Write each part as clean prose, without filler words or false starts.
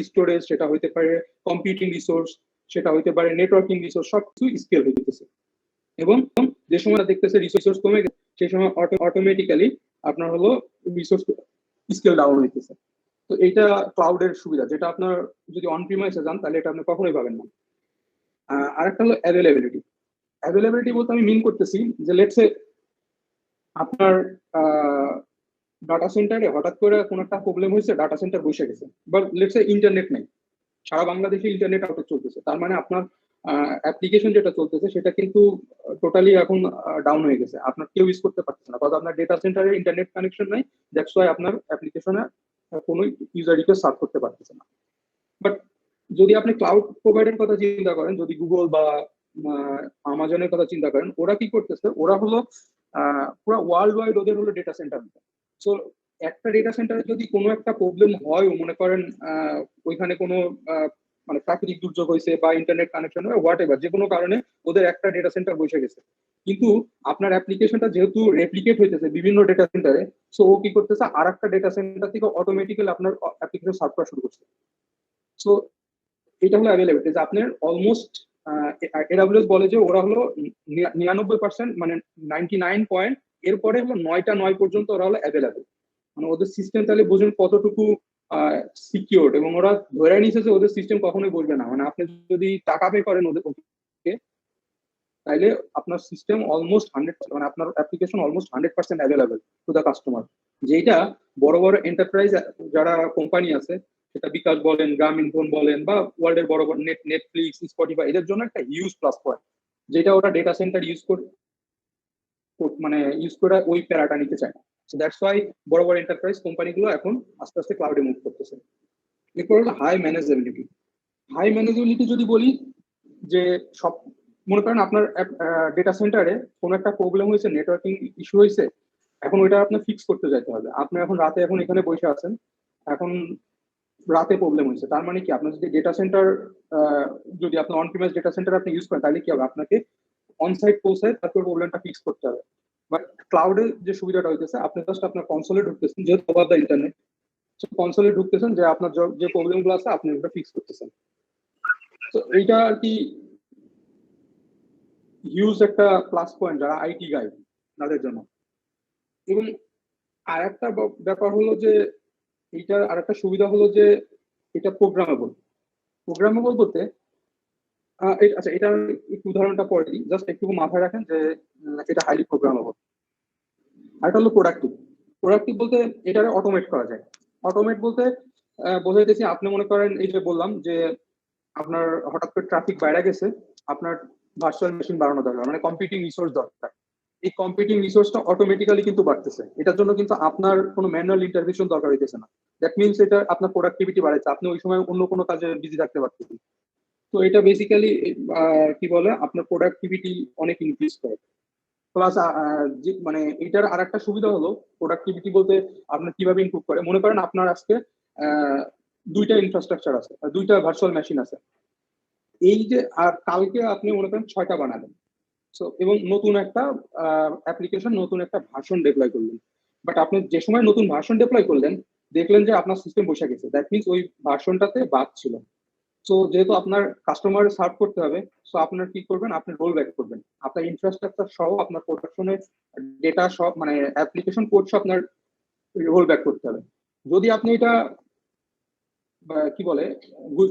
Storage, সেটা হইতে পারে কম্পিউটিং রিসোর্স, সেটা হইতে পারে নেটওয়ার্কিং রিসোর্স, সবকিছু স্কেল হয়ে যেতেছে। এবং যে সময় দেখতেছে রিসোর্স কমে গেছে, সেই সময় অটোমেটিক্যালি আপনার হলো রিসোর্স স্কেল ডাউন হইতেছে। তো এইটা ক্লাউডের সুবিধা, যেটা আপনার যদি অন প্রিমাইসে যান তাহলে এটা আপনি কখনোই পাবেন না। আরেকটা হলো অ্যাভেলেবিলিটি। অ্যাভেলেবিলিটি বলতে আমি মিন করতেছি যে লেটসে আপনার ডাটা সেন্টারে হঠাৎ করে কোনো একটা প্রবলেম হয়েছে, ডাটা সেন্টার বসে গেছে, বা লেটসে ইন্টারনেট নেই, সারা বাংলাদেশে ইন্টারনেট আউটেজ চলতেছে, তার মানে আপনার অ্যাপ্লিকেশন যেটা চলতেছে সেটা কিন্তু টোটালি এখন ডাউন হয়ে গেছে, আপনার কেউ ইউজ করতে পারছে না, কারণ আপনার ডেটা সেন্টারে ইন্টারনেট কানেকশন নাই, দ্যাটস ওয়াই আপনার অ্যাপ্লিকেশনে কোনো ইউজার রিকোয়েস্ট সার্ভ করতে পারতেছে না। বাট যদি আপনি ক্লাউড প্রোভাইডার কথা চিন্তা করেন, যদি গুগল বা আমাজনের কথা চিন্তা করেন, ওরা কি করতেছে, ওরা হলো পুরো ওয়ার্ল্ড ওয়াইড ওদের হলো ডেটা সেন্টার। সো একটা ডেটা সেন্টারে যদি কোনো একটা প্রবলেম হয়, মনে করেন ওইখানে কোনো মানে প্রাকৃতিক দুর্যোগ হয়েছে বা ইন্টারনেট কানেকশন হোয়াট এভার, যে কোনো কারণে ওদের একটা ডেটা সেন্টার বসে গেছে, কিন্তু আপনার অ্যাপ্লিকেশনটা যেহেতু রেপ্লিকেট হইতেছে বিভিন্ন ডেটা সেন্টারে, সো ও কি করতেছে, আর একটা ডেটা সেন্টার থেকে অটোমেটিক্যালি আপনার অ্যাপ্লিকেশন সার্ভ করা শুরু করছে। সো এটা হলো অ্যাভেলেবিলিটি, যে আপনার অলমোস্ট এডাব্লিউএস বলে যে ওরা হলো 99%, মানে 99 এরপরে হলো 9 পর্যন্ত ওরা হলো অ্যাভেলেবেল। মানে ওদের সিস্টেম তাহলে বোঝেন কতটুকু সিকিউর, এবং ওরা ধরে নিছে যে ওদের সিস্টেম কখনোই বলবে না, মানে আপনি যদি টাকা পে করেন ওদেরকে, তাইলে আপনার সিস্টেম অলমোস্ট 100%, মানে আপনার application almost 100% available to the customer. যেটা বড় বড় এন্টারপ্রাইজ যারা কোম্পানি আছে, সেটা বিকাশ বলেন, গ্রামীণ ফোন বলেন, বা ওয়ার্ল্ডের বড় বড় নেটফ্লিক্স, স্পটিফাই, এদের জন্য একটা হিউজ প্লাস পয়েন্ট, যেটা ওরা ডেটা সেন্টার মানে ইউজ করে ওই প্যারাটা নিতে চায় না। সো দ্যাটস ওয়াই বড় বড় এন্টারপ্রাইজ কোম্পানিগুলো এখন আস্তে আস্তে ক্লাউডে মুভ করতেছে। এরপর হলো হাই ম্যানেজেবিলিটি। হাই ম্যানেজেবিলিটি যদি বলি, যে সব মনে করেন আপনার ডেটা সেন্টারে কোনো একটা প্রবলেম হয়েছে, নেটওয়ার্কিং ইস্যু হয়েছে, এখন ওইটা আপনার ফিক্স করতে যাইতে হবে। আপনি এখন রাতে এখন এখানে বসে আছেন, এখন রাতে প্রবলেম হয়েছে, তার মানে কি আপনার যদি ডেটা সেন্টার, যদি আপনার অন প্রিমাইস ডেটা সেন্টার আপনি ইউজ করেন, তাহলে কি হবে, আপনাকে অন সাইট পৌঁছায় তারপর প্রবলেমটা ফিক্স করতে হবে। বাট ক্লাউডে যে সুবিধাটা হইতেছে, আপনি জাস্ট আপনার কনসোলে ঢুকতেছেন, যেহেতু ওভার দ্য ইন্টারনেট, কনসোলে ঢুকতেছেন, যে আপনার যে প্রবলেমগুলো আছে আপনি ওটা ফিক্স করতেছেন। তো এইটা আর কি হিউজ একটা প্লাস পয়েন্ট যারা আইটি গাইড তাদের জন্য। এবং আর একটা ব্যাপার হলো যে এইটার আর একটা সুবিধা হলো যে এটা প্রোগ্রামেবল। প্রোগ্রামেবল বলতে আচ্ছা, এটা একটু উদাহরণটা পরে দিই, জাস্ট একটু মাথায় রাখেন যে এটা হাইলি প্রোগ্রামেবল। আর এটা হলো প্রোডাক্টিভ। প্রোডাক্টিভ বলতে এটারে অটোমেট করা যায়। অটোমেট বলতে বোঝাইতেছি, আপনি মনে করেন এই যে বললাম যে আপনার হঠাৎ করে ট্রাফিক বাইরে গেছে, আপনার ভার্চুয়াল মেশিন বাড়ানো দরকার, মানে কম্পিউটিং রিসোর্স দরকার। এই কম্পিউটিং রিসোর্সটা অটোমেটিক্যালি কিন্তু বাড়তেছে, এটার জন্য কিন্তু আপনার কোনো ম্যানুয়াল ইন্টারভেনশন দরকার হইতেছে না। দ্যাট মিনস এটা আপনার প্রোডাক্টিভিটি বাড়াচ্ছে, আপনি ওই সময় অন্য কোনো কাজে বিজি থাকতে পারতেছেন। তো এটা বেসিক্যালি কি বলে, আপনার প্রোডাক্টিভিটি অনেক ইনক্রিজ করে। প্লাস মানে এটার আর একটা সুবিধা হলো, প্রোডাক্টিভিটি বলতে আপনার কিভাবে ইমপ্রুভ করে, মনে করেন আপনার আজকে দুইটা ইনফ্রাস্ট্রাকচার আছে, দুইটা ভার্চুয়াল মেশিন আছে, এই যে আর কালকে আপনি মনে করেন 6টা বানালেন, সো এবং নতুন একটা অ্যাপ্লিকেশন, নতুন একটা ভার্সন ডেপ্লয় করলেন। বাট আপনি যে সময় নতুন ভার্সন ডেপ্লয় করলেন, দেখলেন যে আপনার সিস্টেম বসে গেছে, দ্যাট মিনস ওই ভার্সনটাতে বাগ ছিল। সো যেহেতু আপনার কাস্টমার সার্ভ করতে হবে, সো আপনার কি করবেন, আপনি রোল ব্যাক করবেন, আপনার ইনফ্রাস্ট্রাকচার সহ আপনার প্রোডাকশনের ডেটা সব, মানে অ্যাপ্লিকেশন কোড সব আপনার রোল ব্যাক করতে হবে। যদি আপনি এটা কি বলে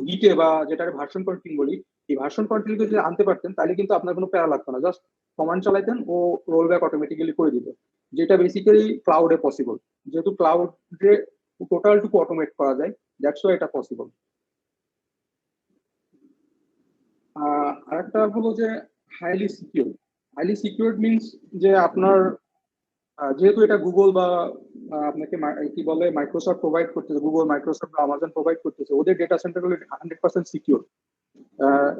গিটে বা যেটা ভার্সন কন্ট্রোলিং বলি, এই ভার্সন কন্ট্রোলিং যদি আনতে পারতেন, তাহলে কিন্তু আপনার কোনো প্যারা লাগতো না, জাস্ট কমান্ড চালাইতেন ও রোল ব্যাক অটোমেটিক্যালি করে দিত, যেটা বেসিক্যালি ক্লাউডে পসিবল। যেহেতু ক্লাউডে টোটাল টুকু অটোমেট করা যায়, দ্যাটস ওয়াই এটা পসিবল। আরেকটা হলো যে highly secure. Highly secure means যে আপনার যেহেতু এটা গুগল বা আপনাকে কি বলে মাইক্রোসফট প্রোভাইড করতেছে, গুগল, মাইক্রোসফট বা আমাজন প্রোভাইড করতেছে, ওদের ডেটা সেন্টার গুলো 100% সিকিউর।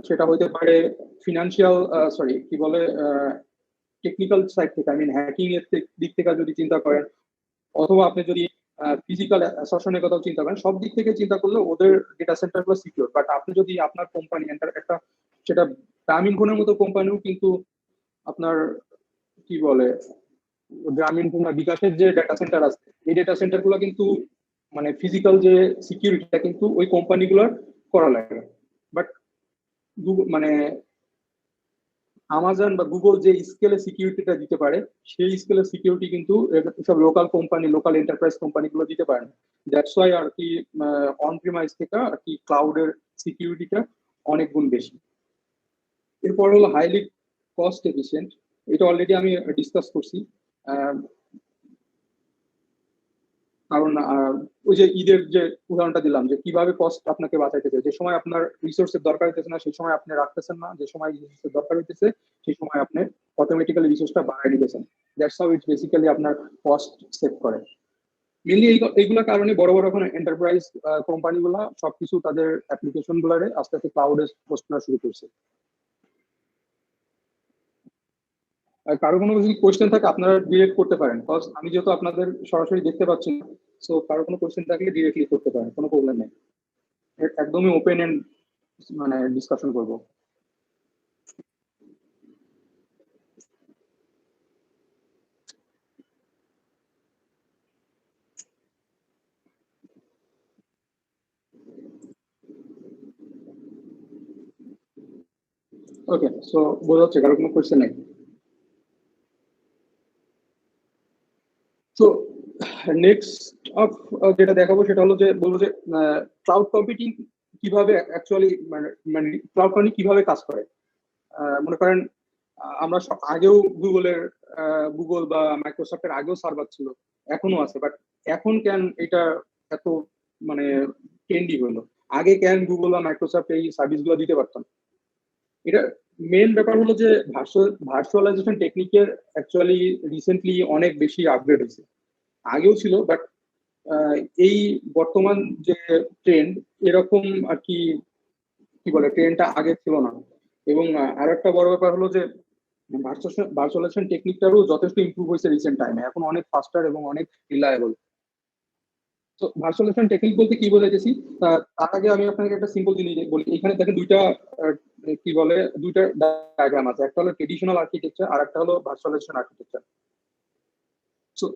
সেটা হইতে পারে ফিনান্সিয়াল, সরি কি বলে, টেকনিক্যাল সাইড থেকে, আই মিন হ্যাকিং এর দিক থেকে যদি চিন্তা করেন, অথবা আপনি যদি ফিজিক্যাল অ্যাসাসনের কথা চিন্তা করেন, সব দিক থেকে চিন্তা করলে ওদের ডেটা সেন্টার গুলো সিকিউর। বাট আপনি যদি আপনার কোম্পানি একটা, সেটা গ্রামীণ ফোনের মতো কোম্পানিও কিন্তু আপনার কি বলে গ্রামীণ ফোন বা বিকাশের যে ডেটা সেন্টার আছে, এই ডেটা সেন্টার গুলো কিন্তু মানে ফিজিক্যাল যে সিকিউরিটিটা কিন্তু ওই কোম্পানিগুলোর করা লাগে। বাট মানে আমাজন বা গুগল যে স্কেলে সিকিউরিটিটা দিতে পারে, সেই স্কেলে সিকিউরিটি কিন্তু সব লোকাল কোম্পানি, লোকাল এন্টারপ্রাইজ কোম্পানিগুলো দিতে পারে না। দ্যাটস ওয়াই আর কি অন প্রিমাইস থেকে আর কি ক্লাউডের সিকিউরিটিটা অনেক গুণ বেশি। এরপর হলো হাইলি কস্ট এফিসিয়েন্ট। এটা অলরেডি আমি ডিসকাস করছি। কারণ ওই যে ঈদের যে উদাহরণটা দিলাম, যে কিভাবে কস্ট আপনাকে বাঁচাইতেছে, যে সময় আপনার রিসোর্সের দরকার হইতেছে না সেই সময় আপনি রাখতেছেন না, যে সময় রিসোর্সের দরকার হইতেছে সেই সময় আপনি অটোমেটিক্যালি রিসোর্সটা বাড়াই দিতেছেন। দ্যাটস হাউ ইট বেসিক্যালি আপনার কস্ট সেভ করে। মেনলি এইগুলো কারণে বড় বড় এখন এন্টারপ্রাইজ কোম্পানিগুলো সবকিছু তাদের অ্যাপ্লিকেশন গুলারে আস্তে আস্তে ক্লাউডে হোস্ট করা শুরু করছে। কারো কোনো যদি কোয়েশ্চেন থাকে আপনারা ডিরেক্ট করতে পারেন, বিকজ আমি যেহেতু আপনাদের সরাসরি দেখতে পাচ্ছি না, সো কারো কোনো কোয়েশ্চেন থাকলে ডিরেক্টলি করতে পারেন, কোনো প্রবলেম নেই। একদমই ওপেন এন্ড মানে ডিসকাশন করবো। ওকে, সো বোঝা হচ্ছে কারো কোনো কোয়েশ্চেন নেই। তো নেক্সট অফ যেটা দেখাবো সেটা হলো যে বলবো যে ক্লাউড কম্পিউটিং কিভাবে অ্যাকচুয়ালি মানে মানে ক্লাউড কম্পিউটিং কিভাবে কাজ করে। মনে করেন আমরা আগেও গুগল বা মাইক্রোসফটের আগেও সার্ভার ছিল, এখনো আছে, বাট এখন কেন এটা এত মানে ট্রেন্ডি হলো? আগে কেন গুগল বা মাইক্রোসফট এই সার্ভিস গুলো দিতে পারতাম? এটা মেন ব্যাপার হলো যে ভার্চুয়ালাইজেশন টেকনিকের অ্যাকচুয়ালি রিসেন্টলি অনেক বেশি আপগ্রেড হয়েছে। আগেও ছিল, বাট এই বর্তমান যে ট্রেন্ড এরকম আর কি, কি বলে, ট্রেন্ডটা আগে ছিল না। এবং আর একটা বড় ব্যাপার হলো যে ভার্চুয়ালাইজেশন টেকনিকটারও যথেষ্ট ইমপ্রুভ হয়েছে রিসেন্ট টাইমে, এখন অনেক ফাস্টার এবং অনেক রিলায়েবল। তো ভার্চুয়ালাইজেশন টেকনিক বলতে কি বোঝাইতেছি, তার আগে আমি আপনাকে একটা সিম্পল জিনিস বলি। এখানে দেখেন দুইটা কি বলে, দুইটা ডায়াগ্রাম আছে, একটা হলো ট্রেডিশনাল আর্কিটেকচার আর একটা হলো virtualization architecture. So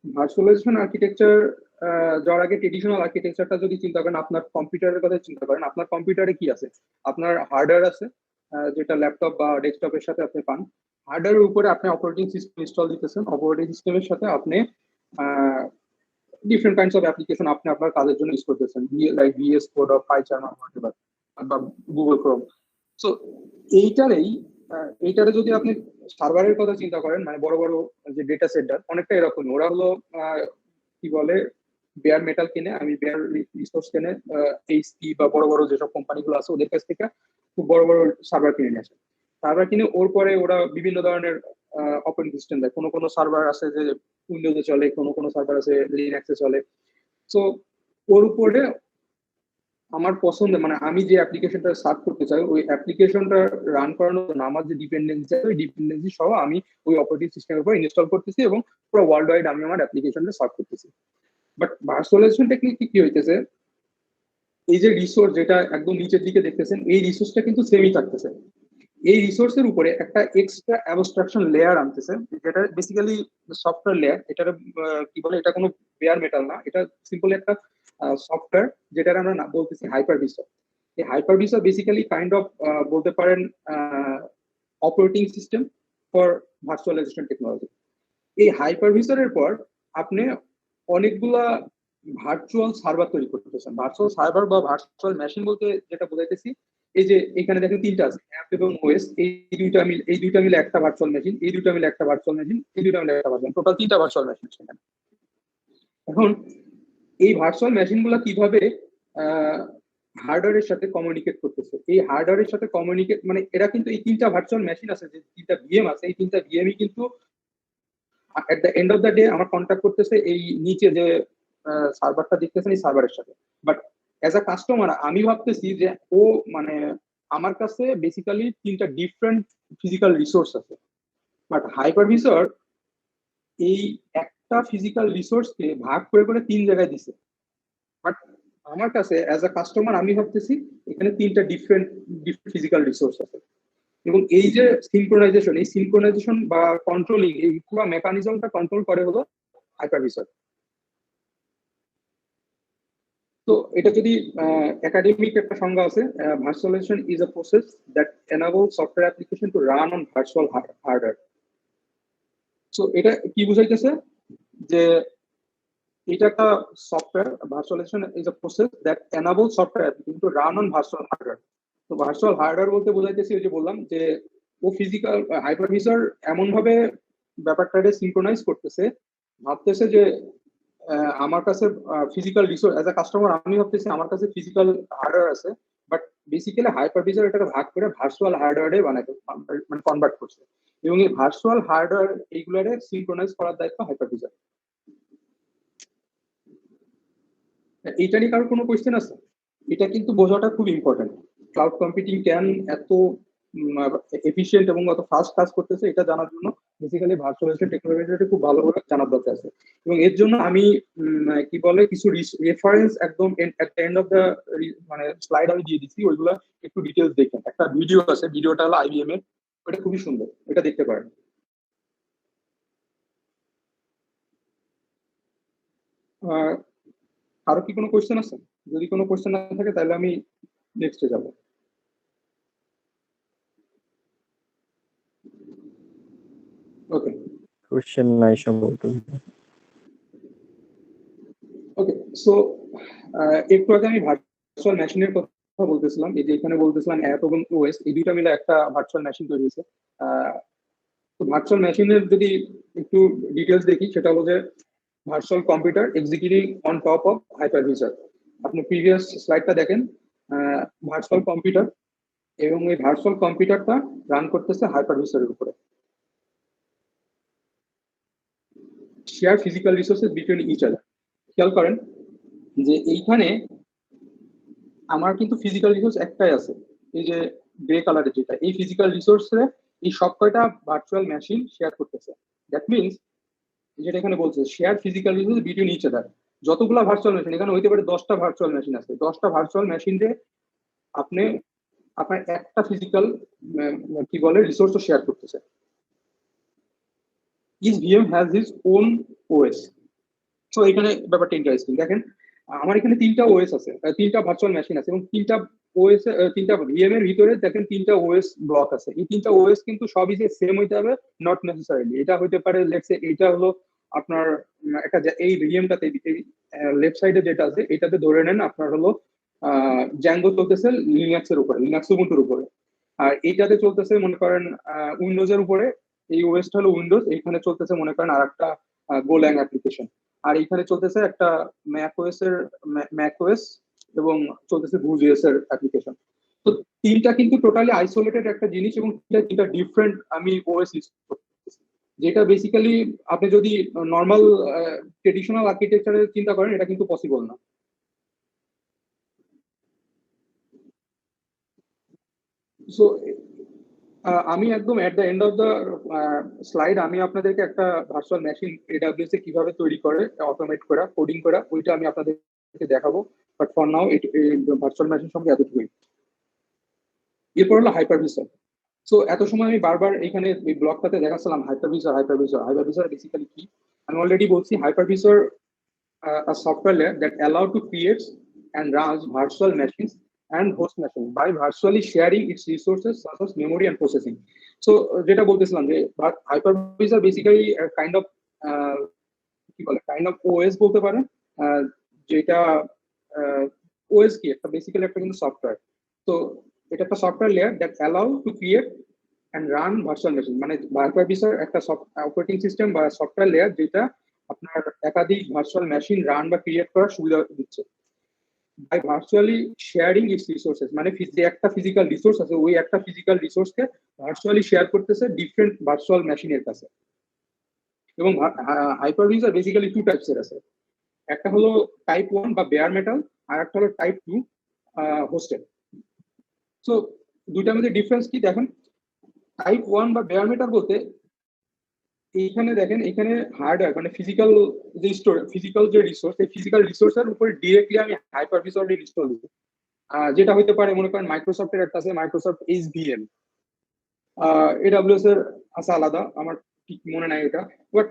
virtualization architecture যাওয়ার আগে ট্রেডিশনাল আর্কিটেকচারটা যদি চিন্তা করেন, আপনার কম্পিউটারের কথা চিন্তা করেন, আপনার কম্পিউটারে কি আছে? আপনার হার্ডওয়্যার আছে, যেটা ল্যাপটপ বা ডেস্কটপের সাথে আপনি পান। হার্ডওয়্যারের উপরে আপনি অপারেটিং সিস্টেম ইনস্টল দিতেছেন, অপারেটিং সিস্টেমের সাথে আপনি ডিফারেন্ট কাইন্ডস অফ অ্যাপ্লিকেশন আপনি আপনার কাজের জন্য ইউজ করতেছেন, লাইক ভিএস কোড অফ পাইচার্ন বা গুগল ক্রোম। সো এইটারেই এইটারে যদি আপনি সার্ভারের কথা চিন্তা করেন, মানে বড় বড় যে ডেটা সেন্টার অনেকটা এরকম, ওরা হলো কি বলে বেয়ার মেটাল কিনে, আমি বেয়ার রিসোর্স কিনে এইচপি বা বড় বড় যেসব কোম্পানিগুলো আছে ওদের কাছ থেকে খুব বড় বড় সার্ভার কিনে নিয়ে আসে। সার্ভার কিনে ওর পরে ওরা বিভিন্ন ধরনের অপারেটিং সিস্টেম দেয়। কোনো কোনো সার্ভার আছে যে উইন্ডোজে চলে, কোনো কোনো সার্ভার আছে লিনাক্সে চলে। সো ওর উপরে আমার পছন্দ, মানে আমি যে অ্যাপ্লিকেশনটা সার্চ করতে চাই ওই অ্যাপ্লিকেশনটা রান করানোর জন্য আমার যে ডিপেন্ডেন্সি, ওই ডিপেন্ডেন্সি সহ আমি ওই অপারেটিং সিস্টেমের উপর ইনস্টল করতেছি এবং পুরো ওয়ার্ল্ড ওয়াইড আমি আমার অ্যাপ্লিকেশনটা সার্চ করতেছি। বাট ভার্চুয়ালাইজেশন টেকনিক কি হইতেছে, এই যে রিসোর্স যেটা একদম নিচের দিকে দেখতেছেন, এই রিসোর্সটা কিন্তু সেমই থাকতেছে। এই রিসোর্সের উপরে একটা এক্সট্রা অ্যাবস্ট্রাকশন লেয়ার আনতেছে, যেটা বেসিক্যালি সফটওয়্যার লেয়ার। এটার কি বলে, এটা কোনো বেয়ার মেটাল না, এটা সিম্পলি একটা সফটওয়্যার যেটার আমরা বলতেছি হাইপারভিসর। এই হাইপারভিসর বেসিক্যালি কাইন্ড অফ বলতে পারেন operating system for virtualization technology. এই হাইপারভিসরের পর আপনি অনেকগুলা ভার্চুয়াল সার্ভার তৈরি করতেছেন। ভার্চুয়াল সার্ভার বা ভার্চুয়াল মেশিন বলতে যেটা বোঝাইতেছি, এই যে এখানে দেখেন তিনটা আছে, অ্যাপ এবং ওএস, এই দুইটা মিলে একটা ভার্চুয়াল মেশিন, এই দুইটা মিলে একটা ভার্চুয়াল মেশিন, এই দুইটা মিলে একটা ভার্চুয়াল, টোটাল তিনটা ভার্চুয়াল মেশিন সেখানে। এখন এই ভার্চুয়াল মেশিন গুলা কিভাবে হার্ডওয়্যারের সাথে কমিউনিকেট করতেছে, এই হার্ডওয়্যারের সাথে কমিউনিকেট মানে এরা কিন্তু এই তিনটা ভার্চুয়াল মেশিন আছে, যে তিনটা ভিএম আছে, এই তিনটা ভিএমই কিন্তু at the end of the day আমার কন্ট্যাক্ট করতেছে এই নিচে যে সার্ভারটা দেখতেছেন এই সার্ভারের সাথে। বাট অ্যাজ আ কাস্টমার আমি ভাবতেছি যে ও মানে আমার কাছে বেসিক্যালি তিনটা ডিফারেন্ট ফিজিক্যাল রিসোর্স আছে, বাট হাইপারভিসর এই একটা ফিজিক্যাল রিসোর্সকে ভাগ করে করে তিন জায়গায় দিছে। বাট আমার কাছে অ্যাজ আ কাস্টমার আমি ভাবতেছি এখানে তিনটা ডিফারেন্ট ফিজিক্যাল রিসোর্স আছে। এবং এই যে সিনক্রোনাইজেশন, এই সিনক্রোনাইজেশন বা কন্ট্রোলিং, এই পুরো মেকানিজমটা কন্ট্রোল করে হলো হাইপারভিসর। তো এটা যদি একাডেমিক একটা সংজ্ঞা আছে, virtualization is a process that enable software application to run on virtual hardware. So এটা কি বুঝাইতেছে যে এটা একটা software, virtualization is a process that enable software application to run on virtual hardware. তো ভার্চুয়াল হার্ডওয়্যার বলতে বোঝাইতেছি ওই যে বললাম যে ও ফিজিক্যাল হাইপারভিসর এমন ভাবে ব্যাপারটাকে সিনক্রোনাইজ করতেছে, ভাবতেছে যে আমার কাছে physical resource as a customer আমি ভাবতেছি আমার কাছে ফিজিক্যাল হার্ডওয়্যার আছে, বাট বেসিক্যালি হাইপারভিসর এটাকে ভাগ করে ভার্চুয়াল হার্ডওয়্যারে বানাতে মানে কনভার্ট করছে, এবং এই ভার্চুয়াল হার্ডওয়্যার এইগুলারে সিনক্রোনাইজ করার দায়িত্ব হাইপারভিসর। এইটা নিয়ে কারোর কোনো কোয়েশ্চেন আছে? এটা কিন্তু বোঝাটা খুব ইম্পর্টেন্ট। ক্লাউড কম্পিউটিং কেন এত এফিশিয়েন্ট এবং অত ফাস্ট কাজ করতেছে এটা জানার জন্য বেসিক্যালি ভার্চুয়ালাইজেশন টেকনোলজিটা খুব ভালোভাবে জানার দরকার আছে। এবং এর জন্য আমি কি বলে কিছু রেফারেন্স একদম at the end of the মানে স্লাইড আমি দিয়ে দিচ্ছি, ওইগুলো একটু ডিটেলস দেখেন। একটা ভিডিও আছে, ভিডিওটা হলো IBM এর, ওটা খুবই সুন্দর, এটা দেখতে পারেন। আরো কি কোনো কোয়েশ্চেন আছে? যদি কোনো কোয়েশ্চেন না থাকে তাহলে আমি নেক্সটে যাব। ওকে, কোশ্চেন নাই সম্ভবত। ওকে, সো একটু আগে আমি ভার্চুয়াল মেশিনের কথা বলতেছিলাম, এই যে এখানে বলতেছিলাম অ্যাপ এবং ওএস এই দুইটা মিলে একটা ভার্চুয়াল মেশিন তৈরি হয়েছে। তো ভার্চুয়াল মেশিনের যদি একটু ডিটেলস দেখি, সেটা হলো যে virtual computer executing on top of hypervisor. আপনি প্রিভিয়াস স্লাইডটা দেখেন, ভার্চুয়াল কম্পিউটার, এবং এই ভার্চুয়াল কম্পিউটারটা রান করতেছে হাইপারভিসরের উপরে। Share physical resources between each other. খেয়াল করেন যে এইখানে আমার কিন্তু ফিজিক্যাল রিসোর্স একটাই আছে, এই যে গ্রে কালারের যেটা, এই ফিজিক্যাল রিসোর্সে এই সব কয়টা ভার্চুয়াল মেশিন শেয়ার করতেছে। দ্যাট মিনস যেটা এখানে বলছে share physical resource between each other. যতগুলা ভার্চুয়াল মেশিন এখানে হইতে পারে, 10টা ভার্চুয়াল মেশিন আছে, 10টা ভার্চুয়াল মেশিনে আপনি আপনার একটা ফিজিক্যাল কি বলে রিসোর্সও শেয়ার করতেছে। Each VM has his own OS। So এখানে ব্যাপারটা ইন্টারেস্টিং। দেখেন আমার এখানে 3টা OS আছে, 3টা ভার্চুয়াল মেশিন আছে, এবং 3টা OS 3টা VM এর ভিতরে দেখেন 3টা OS ব্লক আছে। এই 3টা OS কিন্তু সবই যে সেম হইতে হবে নট নেসেসারিলি। এটা হইতে পারে লেটস সে এটা হলো আপনার একটা এই ভিএমটাতে লেফট সাইডে যেটা আছে এটাতে ধরে নেন আপনার হলো জ্যাঙ্গো চলতেছে লিনাক্স এর উপরে, লিনাক্স উবুন্টুর উপরে, আর এইটাতে চলতেছে মনে করেন উইন্ডোজ এর উপরে। এই ওএসটা হলো উইন্ডোজ, এখানে চলতেছে মনে করেন আর একটা গোল্যাং অ্যাপ্লিকেশন, আর এইখানে চলতেছে একটা ম্যাক ওএস এবং চলতেছে VueJS এর অ্যাপ্লিকেশন। তো তিনটা কিন্তু টোটালি আইসোলেটেড একটা জিনিস, এবং তিনটা ডিফারেন্ট আমি ওএস ইউজ করতেছি, যেটা বেসিক্যালি আপনি যদি নর্মাল ট্রেডিশনাল আর্কিটেকচারে চিন্তা করেন এটা কিন্তু পসিবল না। সো আমি একদম at the end of the slide আমি আপনাদেরকে একটা ভার্চুয়াল মেশিন AWS এ কিভাবে তৈরি করে অটোমেট করা কোডিং করা ওইটা আমি আপনাদেরকে দেখাবো, but for now virtual machine সম্পর্কে এতটুকুই। এরপর হলো হাইপারভিসর। সো এত সময় আমি বারবার এখানে এই ব্লকটাতে দেখাচ্ছিলাম হাইপারভিসর হাইপারভিসর হাইপারভিসর বেসিক্যালি কি আমি অলরেডি বলছি। হাইপারভিসর a software layer that allow to create and runs virtual machines and host machine by virtually sharing its resources such as memory and processing. So যেটা বলতেছিলাম যে হাইপারভিসর বেসিক্যালি কাইন্ড অফ কি বলে কাইন্ড অফ OS বলতে পারেন, যেটা OS কি একটা বেসিক্যালি একটা কিন্তু সফটওয়্যার। তো এটা একটা software layer that allow to create and run virtual machine. মানে হাইপারভিসর একটা অপারেটিং সিস্টেম বা সফটওয়্যার লেয়ার যেটা আপনার একাধিক ভার্চুয়াল মেশিন রান বা ক্রিয়েট করার সুবিধা দিচ্ছে by virtually sharing its resources. মানে যে একটা ফিজিক্যাল রিসোর্স আছে ওই একটা ফিজিক্যাল রিসোর্সকে ভার্চুয়ালি শেয়ার করতেছে ডিফারেন্ট ভার্চুয়াল মেশিনের কাছে। এবং হাইপারভিসর বেসিক্যালি 2 টাইপসের আছে, একটা হলো টাইপ 1 বা বেয়ার মেটাল, আর একটা হলো টাইপ 2 হোস্টেড। সো দুইটার মধ্যে ডিফারেন্স কি দেখেন। টাইপ 1 বা বেয়ার মেটাল বলতে এইখানে দেখেন এখানে হার্ডওয়্যার মানে ফিজিক্যাল যে রিসোর্স এই ফিজিক্যাল রিসোর্সের উপরে ডিরেক্টলি আমি হাইপারভিসর ইনস্টল দিব, যেটা হইতে পারে মনে করেন মাইক্রোসফটের একটা আছে মাইক্রোসফট HVM, AWS এর আছে আলাদা, আমার ঠিক মনে নাই এটা, বাট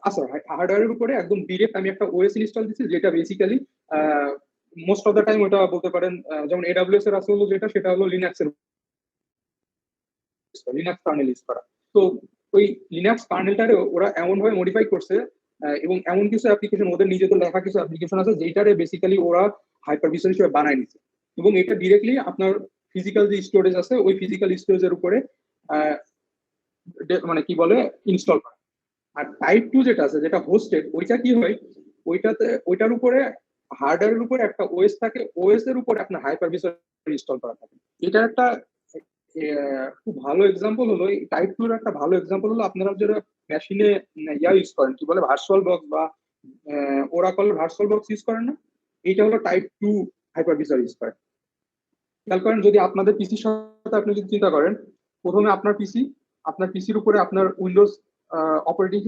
আচ্ছা হার্ডওয়্যারের উপরে একদম ডিরেক্ট আমি একটা OS ইনস্টল দিচ্ছি যেটা basically most of the time ওটা বলতে পারেন যেমন এডাব্লিউএস এর আছে হলো যেটা সেটা হলো লিনাক্সের লিনাক্স কার্নেল ইউজ করা। তো ওই লিনাক্স কার্নেলটারে ওরা এমন ভাবে মডিফাই করছে এবং এমন কিছু অ্যাপ্লিকেশন ওদের নিজেদের লেখা কিছু অ্যাপ্লিকেশন আছে যেটারে বেসিক্যালি ওরা হাইপারভিশন হিসেবে বানায় নিছে এবং এটা ডিরেক্টলি আপনার ফিজিক্যাল যে স্টোরেজ আছে ওই ফিজিক্যাল স্টোরেজের উপরে মানে কি বলে ইনস্টল করা। আর টাইপ 2 যেটা আছে যেটা হোস্টেড ওইটা কি হয়, ওইটার উপরে হার্ডওয়্যারের উপরে একটা ওএস থাকে, ওএস এর উপরে আপনার হাইপারভিশন ইনস্টল করা থাকে। এটা একটা খুব ভালো এক্সাম্পল হলো এই টাইপ 2 এর একটা ভালো এক্সাম্পল হলো আপনারা যারা মেশিনে ইউজ করেন কি বলে ভার্চুয়াল বক্স বা ওরাকল ভার্চুয়াল বক্স ইউজ করেন না, এটা হলো টাইপ 2 হাইপারভিশন ইউজ করে। খেয়াল করেন যদি আপনাদের পিসির সাথে আপনি যদি চিন্তা করেন, প্রথমে আপনার পিসির উপরে আপনার উইন্ডোজ অপারেটিং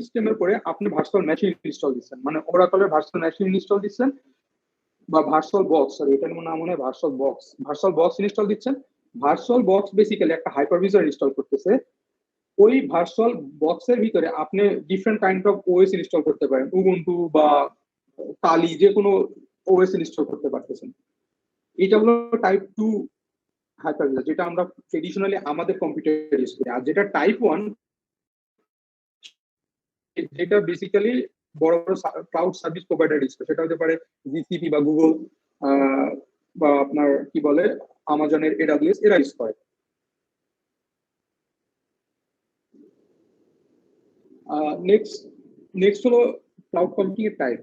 সিস্টেমের পরে আপনি ভার্চুয়াল মেশিন ইনস্টল দিচ্ছেন, মানে ওরাকলের ভার্চুয়াল মেশিন ইনস্টল দিচ্ছেন বা ভার্চুয়াল বক্স, সরি এটার নাম মনে হয় ভার্চুয়াল বক্স ইনস্টল দিচ্ছেন। ভার্চুয়াল বক্স বেসিক্যালি একটা হাইপারভিশন ইনস্টল করতেছে। ওই ভার্চুয়াল বক্সের ভিতরে আপনি different kind of OS install করতে পারেন, উবুন্টু বা কালি যে কোনো ওএস ইনস্টল করতে পারতেছেন। এটা হলো টাইপ 2 হাইপারভিশন যেটা আমরা ট্রেডিশনালি আমাদের কম্পিউটার ইউজ করি। আর যেটা টাইপ 1 যেটা বেসিক্যালি বড় বড় ক্লাউড সার্ভিস প্রোভাইডার ইউজ করে, সেটা হতে পারে জিসিপি বা গুগল বা আপনার কি বলে আমাজনের এডাব্লিউএস এরা ইউজ করে। নেক্সট হলো ক্লাউড কম্পিউটিং এর টাইপ।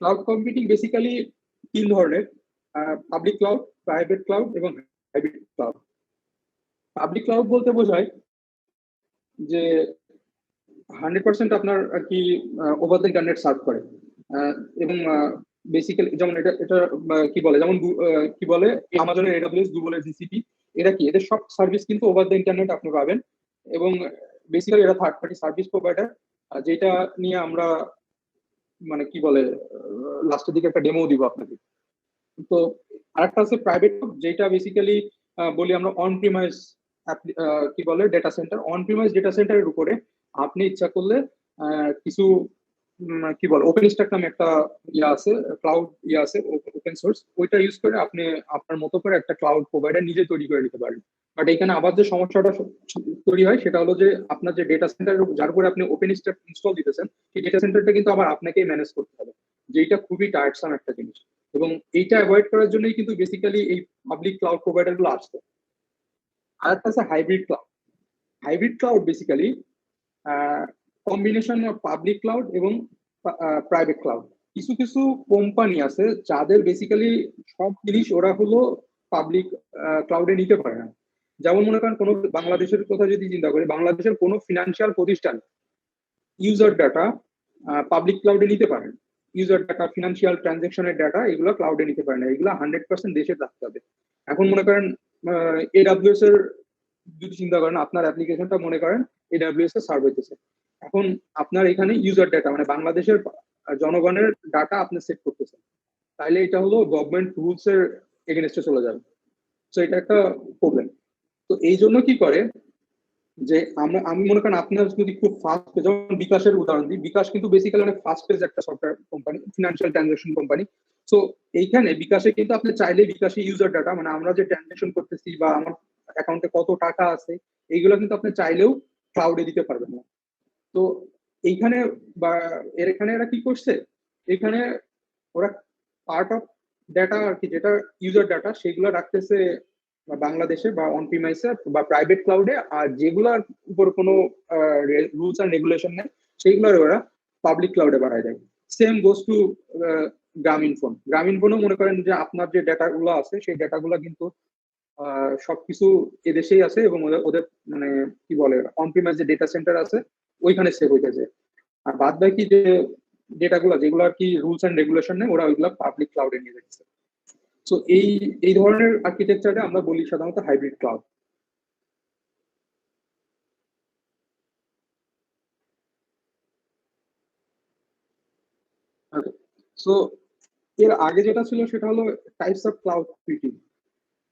ক্লাউড কম্পিউটিং বেসিক্যালি 3 ধরনের, পাবলিক ক্লাউড, প্রাইভেট ক্লাউড এবং হাইব্রিড ক্লাউড। পাবলিক ক্লাউড বলতে বোঝায় যে 100% আপনার আর কি ওভার দ্য ইন্টারনেট সার্ভ করে এবং বেসিক্যালি যেমন এটা কি বলে যেমন কি বলে আমাজনের এডাব্লিউএস, গুগলের জিসিপি, এরা কি এদের সব সার্ভিস কিন্তু ওভার দ্য ইন্টারনেট আপনি পাবেন এবং বেসিক্যালি এরা থার্ড পার্টি সার্ভিস প্রোভাইডার, যেটা নিয়ে আমরা মানে কি বলে লাস্টের দিকে একটা ডেমো দিব আপনাকে। তো আরেকটা আছে প্রাইভেট, যেটা বেসিক্যালি বলি আমরা অন প্রিমাইস কি বলে data centre. On premise data সেন্টারের উপরে আপনি ইচ্ছা করলে কিছু কি বলে ওপেন স্ট্যাক নামে একটা আছে, ক্লাউড আছে ওপেন সোর্স, ওইটা ইউজ করে আপনি আপনার মতো করে একটা ক্লাউড প্রোভাইডার নিজে তৈরি করে নিতে পারেন। বাট এখানে আবার যে সমস্যাটা তৈরি হয় সেটা হলো যে আপনার যে ডেটা সেন্টার যার উপরে আপনি ওপেন স্ট্যাক ইনস্টল দিতেছেন সেই ডেটা সেন্টারটা কিন্তু আবার আপনাকেই ম্যানেজ করতে হবে, যেটা খুবই টায়ারসাম একটা জিনিস। এবং এইটা অ্যাভয়েড করার জন্যই কিন্তু বেসিক্যালি এই পাবলিক ক্লাউড প্রোভাইডার গুলো আসছে। আর একটা আছে hybrid cloud. Hybrid cloud basically combination of public cloud এবং প্রাইভেট ক্লাউড। কিছু কিছু কোম্পানি আছে যাদের বেসিক্যালি সব জিনিস ওরা হলো পাবলিক ক্লাউডে নিতে পারে না। যেমন মনে করেন কোনো বাংলাদেশের কথা যদি চিন্তা করি, বাংলাদেশের কোনো ফিনান্সিয়াল প্রতিষ্ঠান ইউজার ডাটা পাবলিক ক্লাউডে নিতে পারে না। ইউজার ডাটা, ফিনান্সিয়াল ট্রানজেকশনের ডাটা এগুলো ক্লাউডে নিতে পারে না, এগুলো 100% দেশে রাখতে হবে। এখন মনে করেন এডাব্লিউএস এর যদি চিন্তা করেন, আপনার অ্যাপ্লিকেশনটা মনে করেন এডাব্লিউএস এর সার্ভ হইতেছে, এখন আপনার এখানে ইউজার ডাটা মানে বাংলাদেশের জনগণের ডাটা আপনি সেট করতেছেন, তাহলে এটা হলো গভর্নমেন্ট রুলস এর এগেনস্টে চলে যাবে। তো এটা একটা প্রবলেম। তো এই জন্য কি করে যে আমি মনে করেন আপনার যদি খুব ফাস্ট, যেমন বিকাশের উদাহরণ দিই, বিকাশ কিন্তু বেসিক্যালি অনেক ফাস্ট পেজ একটা software company, financial transaction company. তো এইখানে বিকাশে কিন্তু আপনি চাইলে বিকাশে ইউজার ডাটা মানে আমরা যে ট্রানজাকশন করতেছি বা আমার অ্যাকাউন্টে কত টাকা আছে এইগুলো কিন্তু আপনি চাইলেও ক্লাউডে দিতে পারবেন না। তো এইখানে বা এখানে এরা কি করছে, এখানে ওরা পার্ট অফ ডাটা আর কি যেটা ইউজার ডাটা সেগুলো রাখতেছে বাংলাদেশে বা অন প্রিমাইসে বা প্রাইভেট ক্লাউডে, আর যেগুলোর উপর কোনো রুলস এন্ড রেগুলেশন নেই সেইগুলোর ওরা পাবলিক ক্লাউডে বাড়ায় দেয়। সেম গোস টু গ্রামীণ ফোন। গ্রামীণ ফোনও মনে করেন যে আপনার যে ডাটাগুলো আছে সেই ডাটাগুলো কিন্তু সবকিছু এদেশেই আছে এবং ওদের মানে কি বলে অন প্রিমাইস যে ডেটা সেন্টার আছে ওইখানে সেভ হইতেছে। আর বাদ বাকি যে ডেটাগুলো যেগুলো আর কি রুলস এন্ড রেগুলেশন নেই ওরা ওইগুলো পাবলিক ক্লাউডে নিয়ে যাচ্ছে। তো এই ধরনের আর্কিটেকচারে আমরা বলি সাধারণত হাইব্রিড ক্লাউড। সো এর আগে যেটা ছিল সেটা হলো টাইপস অফ ক্লাউড কম্পিউটিং।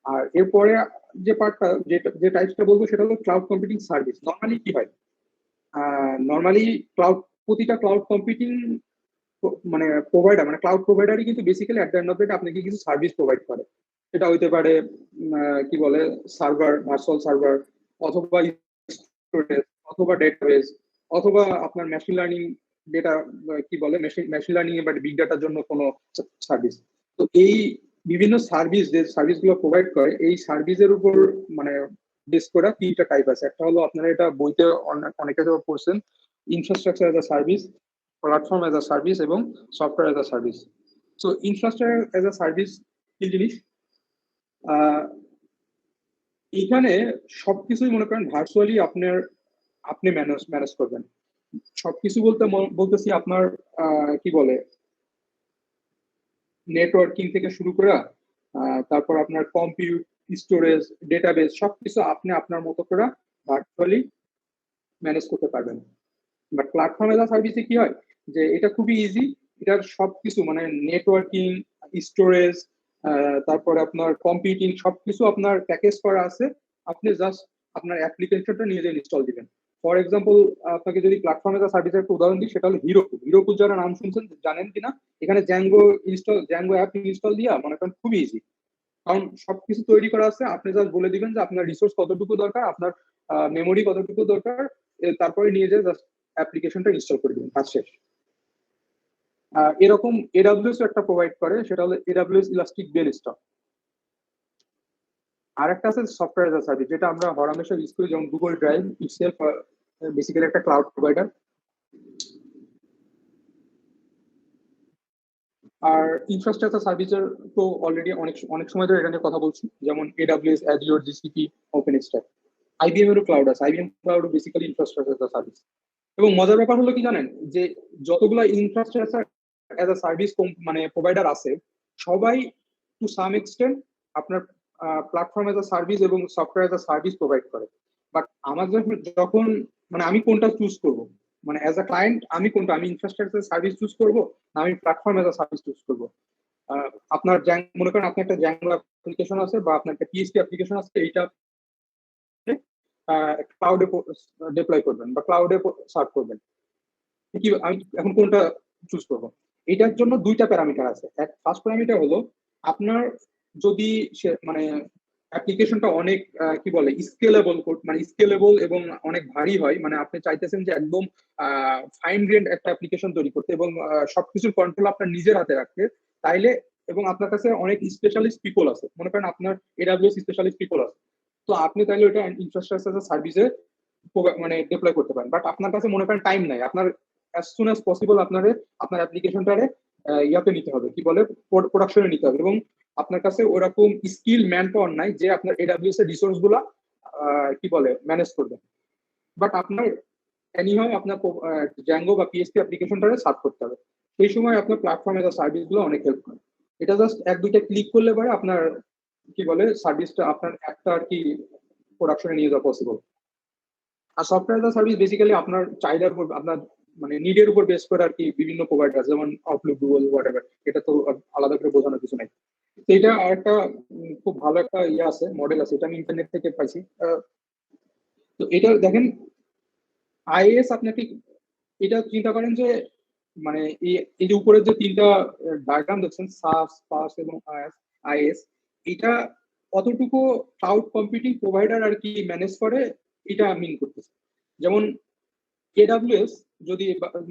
আর এরপরে যে পার্টটা যে টাইপসটা বলবো সেটা হলো ক্লাউড কম্পিউটিং সার্ভিস। নর্মালি কি হয়, নর্মালি প্রতিটা ক্লাউড কম্পিউটিং মানে প্রোভাইডার মানে ক্লাউড প্রোভাইডারই কিন্তু basically at the end of the day আপনাকে কিছু সার্ভিস প্রোভাইড করে। এটা হইতে পারে কি বলে সার্ভার, ভার্চুয়াল সার্ভার, অথবা স্টোরেজ, অথবা ডেটাবেস, অথবা আপনার মেশিন লার্নিং ডেটা কি বলে মেশিন লার্নিং বা বিগ ডাটার জন্য কোনো সার্ভিস। তো এই বিভিন্ন সার্ভিস যে সার্ভিসগুলো প্রোভাইড করে এই সার্ভিসের উপর মানে বেস করা তিনটা টাইপ আছে। একটা হলো আপনারা এটা বইতে অনেকে পড়ছেন, infrastructure as a service, platform as a service এবং software as a service. So infrastructure as a service কি জিনিস? এখানে সবকিছুই মনে করেন ভার্চুয়ালি আপনি ম্যানেজ করবেন। সবকিছু বলতেছি আপনার কি বলে নেটওয়ার্কিং থেকে শুরু করে তারপর আপনার কম্পিউট, স্টোরেজ, ডেটাবেস সবকিছু আপনি আপনার মতো করে ভার্চুয়ালি ম্যানেজ করতে পারবেন। বাট প্ল্যাটফর্ম এজ আ সার্ভিসে কি হয় যে এটা খুবই ইজি, এটার সবকিছু মানে নেটওয়ার্কিং, স্টোরেজ, তারপরে আপনার কম্পিউটিং সবকিছু আপনার প্যাকেজ করা আছে। আপনি জাস্ট আপনার অ্যাপ্লিকেশনটা নিজে ইনস্টল দিবেন। ফর এক্সাম্পল আপনাকে যদি প্ল্যাটফর্ম এজ আ সার্ভিসের একটা উদাহরণ দিই, সেটা হলো হিরোকু যারা নাম শুনছেন জানেন কিনা, এখানে জ্যাঙ্গো অ্যাপ ইনস্টল দিয়া মনে করেন খুবই ইজি, কারণ সবকিছু তৈরি করা আছে। আপনি জাস্ট বলে দিবেন যে আপনার রিসোর্স কতটুকু দরকার, আপনার মেমোরি কতটুকু দরকার, তারপরে নিয়ে যেয়ে জাস্ট অ্যাপ্লিকেশনটা ইনস্টল করে দিবেন, কাজ শেষ। এরকম এডাব্লিউএস একটা প্রোভাইড করে, সেটা হলো এডাব্লিউএস ইলাস্টিক বেনস্টক। আর একটা আছে সফটওয়্যার এজ আ সার্ভিস, যেটা আমরা হরহামেশা ইউজ করি, যেমন গুগল ড্রাইভ ইটসেলফ বেসিক্যালি একটা ক্লাউড প্রোভাইডার। আর ইনফ্রাস্ট্রাকচার সার্ভিসের তো অলরেডি অনেক সময় ধরে এটা নিয়ে কথা বলছি, যেমন এডাব্লিউএস, অ্যাজিওর, জিসিপি, ওপেনস্ট্যাক। আইবিএম এরও ক্লাউড আছে, IBM cloud basically infrastructure service. এবং মজার ব্যাপার হলো কি জানেন, যে যতগুলো ইনফ্রাস্ট্রাকচার অ্যাজ আ সার্ভিস মানে প্রোভাইডার আছে, সবাই টু সাম এক্সটেন্ট আপনার প্ল্যাটফর্ম অ্যাজ আ সার্ভিস এবং software as a service provide করে। বাট আমার যখন মানে আমি কোনটা চুজ করব, মানে অ্যাজ আ ক্লায়েন্ট আমি ইনফ্রাস্ট্রাকচার সার্ভিস চুজ করব না আমি platform as a service choose করব। আপনার মনে করেন আপনার একটা জ্যাঙ্গো অ্যাপ্লিকেশন আছে বা আপনার একটা পিএইচপি অ্যাপ্লিকেশন আছে, এইটা ক্লাউডে ডিপ্লয় করবেন বা ক্লাউডে সার্ভ করবেন, কি আমি এখন কোনটা চুজ করব? এটার জন্য দুইটা প্যারামিটার আছে। ফার্স্ট প্যারামিটার হলো আপনার যদি মানে অ্যাপ্লিকেশনটা অনেক কি বলে স্কেলেবল এবং অনেক ভারী হয়, মানে আপনি চাইতেছেন যে একদম ফাইন গ্রেন্ড একটা অ্যাপ্লিকেশন তৈরি করতে এবং সবকিছুর কন্ট্রোল আপনার নিজের হাতে রাখতে, তাইলে এবং আপনার কাছে অনেক স্পেশালিস্ট পিপল আছে, মনে করেন আপনার এডাব্লিউএস স্পেশালিস্ট পিপল আছে, তো আপনি তাইলে ওটা ইনফ্রাস্ট্রাকচার সার্ভিসে মানে ডিপ্লয় করতে পারেন। বাট আপনার কাছে মনে করেন টাইম নাই, আপনার অ্যাজ সুন অ্যাজ পসিবল আপনার অ্যাপ্লিকেশনটারে ইয়াতে নিতে হবে, কি বলে প্রোডাকশনে নিতে হবে, এবং আপনার কাছে ওরকম স্কিল ম্যান পাওয়ার নাই যে আপনার এডাব্লিউএস এর রিসোর্স গুলা কি বলে ম্যানেজ করবে। বাট আপনার এনিহাউ আপনার জ্যাঙ্গো বা পিএসপি অ্যাপ্লিকেশনটারে সার্ভ করতে হবে, সেই সময় আপনার প্ল্যাটফর্ম এজ আ সার্ভিস গুলো অনেক হেল্প করে। এটা জাস্ট এক দুইটা ক্লিক করলে পরে আপনার কি বলে সার্ভিসটা আপনার একটা আর কি প্রোডাকশনে নিয়ে যাওয়া পসিবল। আর software as a service basically আপনার চাহিদার উপর, আপনার মানে নিডের উপর বেস করে আর কি বিভিন্ন প্রোভাইডার, যেমন আউটলুক, গুগল, হোয়াটএভার, এটা তো আলাদা করে বোঝানোর কিছু নাই। তো এটা আর একটা খুব ভালো একটা ইয়ে আছে, মডেল আছে, এটা আমি ইন্টারনেট থেকে পাইছি। তো এটা দেখেন আইএস আপনাকে এটা চিন্তা করেন যে মানে এই যে উপরের যে তিনটা ডায়াগ্রাম দেখছেন, সাস, পাস এবং আইএস, এটা কতটুকু ক্লাউড কম্পিউটিং প্রোভাইডার আর কি ম্যানেজ করে এটা মিন করতেছে। যেমন এডাব্লিউএস যদি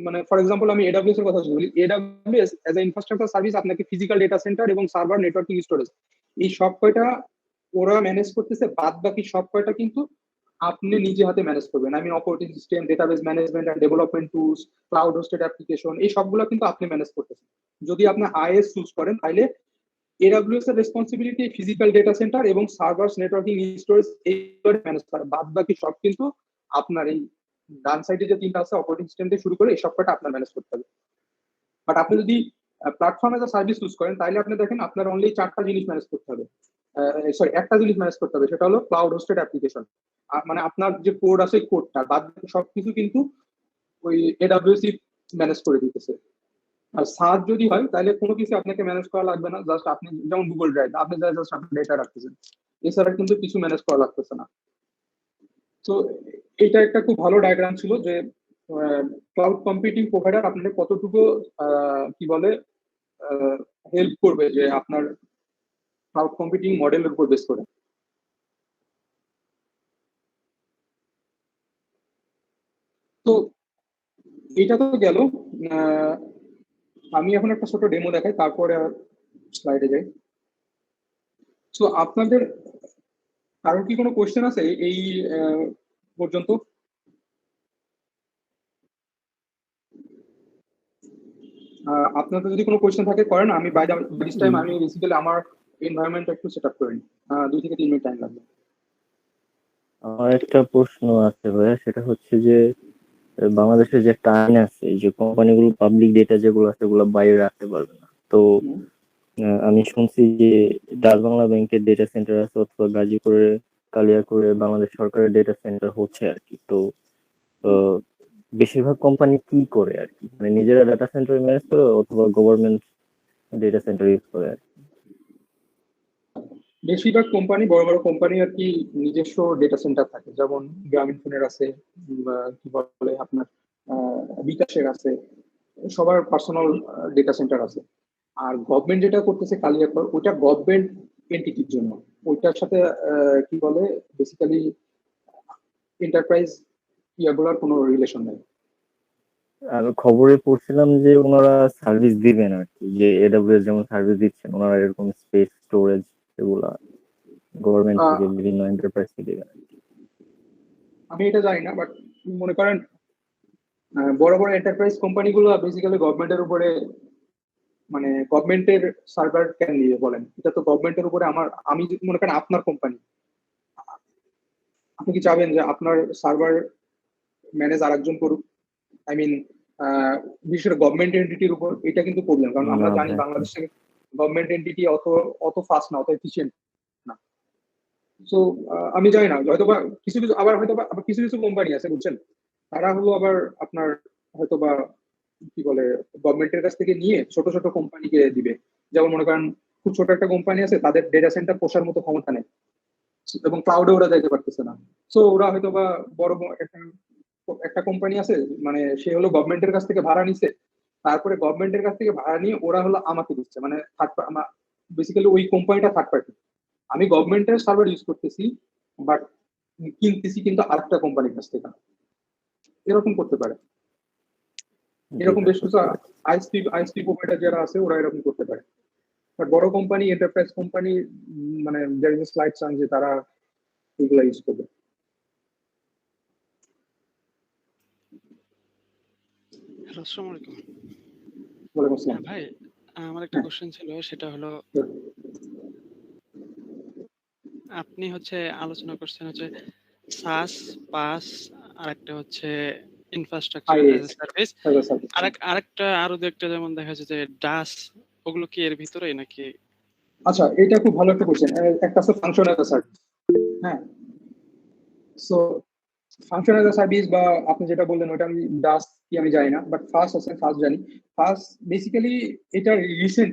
মানে ফর এক্সাম্পল আমি এডাব্লিউএস এর কথা বলি, AWS as a infrastructure service আপনাকে ফিজিক্যাল ডেটা সেন্টার এবং সার্ভার, নেটওয়ার্কিং, স্টোরেজ এই সব কয়টা ওরা ম্যানেজ করতেছে, বাদ বাকি সব কয়টা কিন্তু আপনি নিজে হাতে ম্যানেজ করবেন। আমি operating system, database management and development tools, cloud hosted application, এই সবগুলো কিন্তু আপনি ম্যানেজ করতেছেন। যদি আপনি আইএস চুজ করেন তাহলে এডাব্লিউএস এর রেসপন্সিবিলিটি ফিজিক্যাল ডেটা সেন্টার এবং সার্ভার্স, নেটওয়ার্কিং, স্টোরেজ এইগুলো ম্যানেজ করে, বাদ বাকি সব কিন্তু আপনার এই ডান সাইডে যে তিনটা আছে অপারেটিং সিস্টেম থেকে শুরু করে এই সব কয়টা আপনার ম্যানেজ করতে হবে। বাট আপনি যদি platform as a service choose করেন তাহলে আপনি দেখেন আপনার অনলি চারটা জিনিস ম্যানেজ করতে হবে, সরি একটা জিনিস ম্যানেজ করতে হবে, সেটা হলো ক্লাউড হোস্টেড অ্যাপ্লিকেশন। মানে আপনার যে কোড আছে কোডটা বাদ সবকিছু কিন্তু ওই এডাব্লিউএস ম্যানেজ করে দিতেছে। আর সার্চ যদি হয় তাহলে কোনো কিছু আপনাকে ম্যানেজ করা লাগবে না, জাস্ট আপনি যেমন গুগল ড্রাইভ আপনি জাস্ট আপনার ডেটা রাখতেছেন, এছাড়া কিন্তু কিছু ম্যানেজ করা লাগতেছে না। তো এটা একটা খুব ভালো ডায়াগ্রাম ছিল যে ক্লাউড কম্পিউটিং প্রোভাইডার আপনাকে কতটুকু কি বলে হেল্প করবে যে আপনার ক্লাউড কম্পিউটিং মডেলের উপর বেস করে। তো এটা তো গেল। আহ, আমি এখন একটা ছোট ডেমো দেখাই, তারপরে স্লাইডে যাই। তো আপনাদের কারোর কি কোনো কোয়েশ্চেন আছে এই পর্যন্ত? আপনাদের যদি কোনো কোয়েশ্চেন থাকে করেন, আমি বাই দিস টাইম আমি বেসিক্যালি আমার এনভায়রনমেন্ট একটু সেট আপ করে নিই। 2 থেকে 3 মিনিট টাইম লাগবে। আমার একটা প্রশ্ন আছে ভাইয়া, সেটা হচ্ছে যে বাংলাদেশের যে একটা আইন আছে, এই যে কোম্পানিগুলো পাবলিক ডেটা যেগুলো আছে সেগুলো বাইরে রাখতে পারবে না। তো আমি শুনছি যে ডাচ বাংলা ব্যাংকের ডেটা সেন্টার আছে, অথবা গাজীপুরে কালিয়াকৈরে বাংলাদেশ সরকারের ডেটা সেন্টার হচ্ছে আর কি। তো আহ, বেশিরভাগ কোম্পানি কি করে আর কি, মানে নিজেরা ডাটা সেন্টার ম্যানেজ করে অথবা গভর্নমেন্ট ডেটা সেন্টার ইউজ করে আর কি? বেশিরভাগ কোম্পানি, বড় বড় কোম্পানি আর কি নিজস্ব ডেটা সেন্টার থাকে, যেমন গ্রামীণ ফোনের আছে, বা কি বলে আপনার বিকাশের আছে, সবার পার্সোনাল ডেটা সেন্টার আছে। আর গভর্নমেন্ট যেটা করতেছে কালিয়াকর, ওইটা গভর্নমেন্ট এন্টিটির জন্য। ওইটার সাথে কি বলে বেসিক্যালি এন্টারপ্রাইজ ইয়াগুলোর কোনো রিলেশন নেই। আমি খবরে পড়ছিলাম যে ওনারা সার্ভিস দিবেন আর কি, যে এডব্লিউএস যেমন সার্ভিস দিচ্ছেন, ওনারা এরকম স্পেস স্টোরেজ এগুলা গভর্নমেন্ট আহ, থেকে বিভিন্ন এন্টারপ্রাইজ থেকে দিবেন আর কি। আমি এটা জানি না, বাট মনে করেন বড় বড় এন্টারপ্রাইজ কোম্পানিগুলো বেসিক্যালি গভর্নমেন্টের উপরে, মানে গভর্নমেন্টের সার্ভার কেন নিয়ে বলেন, এটা তো গভর্নমেন্টের উপরে। আমি যদি মনে করেন আপনার কোম্পানি, আপনি কি চাবেন যে আপনার সার্ভার ম্যানেজ আরেকজন করুক? আই মিন, বিশেষ করে গভর্নমেন্ট এন্টিটির উপর এটা কিন্তু প্রবলেম, কারণ আমরা না জানি ভাই, বাংলাদেশে গভর্নমেন্ট এন্টিটি অত অত ফাস্ট না, অত এফিসিয়েন্ট না। সো আমি জানি না, হয়তো বা কিছু কিছু আবার হয়তো বা আবার কিছু কিছু কোম্পানি আছে বুঝছেন, তারা হলো আবার আপনার হয়তো বা কি বলে গভর্নমেন্টের কাছ থেকে নিয়ে ছোট ছোট কোম্পানিকে দিবে। যেমন মনে করেন খুব ছোট একটা কোম্পানি আছে, তাদের ডেটা সেন্টার পোষার মতো ক্ষমতা নেই, এবং ক্লাউডে ওরা যাইতে পারতেছে না। সো ওরা হয়তো বা বড় একটা একটা কোম্পানি আছে, মানে সে হলো গভর্নমেন্টের কাছ থেকে ভাড়া নিছে, তারপরে গভর্নমেন্টের কাছ থেকে ভাড়া নিয়ে ওরা হলো আমাকে দিচ্ছে, মানে বেসিক্যালি ওই কোম্পানিটা থার্ড পার্টি। আমি গভর্নমেন্টের সার্ভার ইউজ করতেছি, বাট কিনতেছি কিন্তু আরেকটা কোম্পানির কাছ থেকে। এরকম করতে পারে। জি এরকম ভাই, বেশ কিছু বুঝতে পারছি। আইএসপি প্রোভাইডার যারা আছে ওরা এরকম করতে পারে। বাট বড় কোম্পানি, এন্টারপ্রাইজ কোম্পানি, মানে there is a slight chance যে তারা এগুলা ইউজ করবে। হ্যালো, আসসালামু আলাইকুম। ওয়ালাইকুম আসসালাম। হ্যাঁ ভাই, আমার একটা হ্যাঁ, কোশ্চেন ছিল, সেটা হলো তো আপনি হচ্ছে আলোচনা করছেন হচ্ছে সাস, পাস, আর একটা হচ্ছে infrastructure as is a service, as a service. আরেকটা আরো দু একটা যেমন দেখা যাচ্ছে যে ডাস, ওগুলো কি এর ভিতরেই নাকি? আচ্ছা, এটা খুব ভালো একটা কোশ্চেন। একটা আছে ফাংশন অ্যাজ আ সার্ভিস। হ্যাঁ, so function as a service বা আপনি যেটা বললেন ওটা আমি ডাস কি আমি জানি না, বাট ফাস্ট আছে, ফাস্ট জানি। ফাস্ট বেসিক্যালি এটা রিসেন্ট,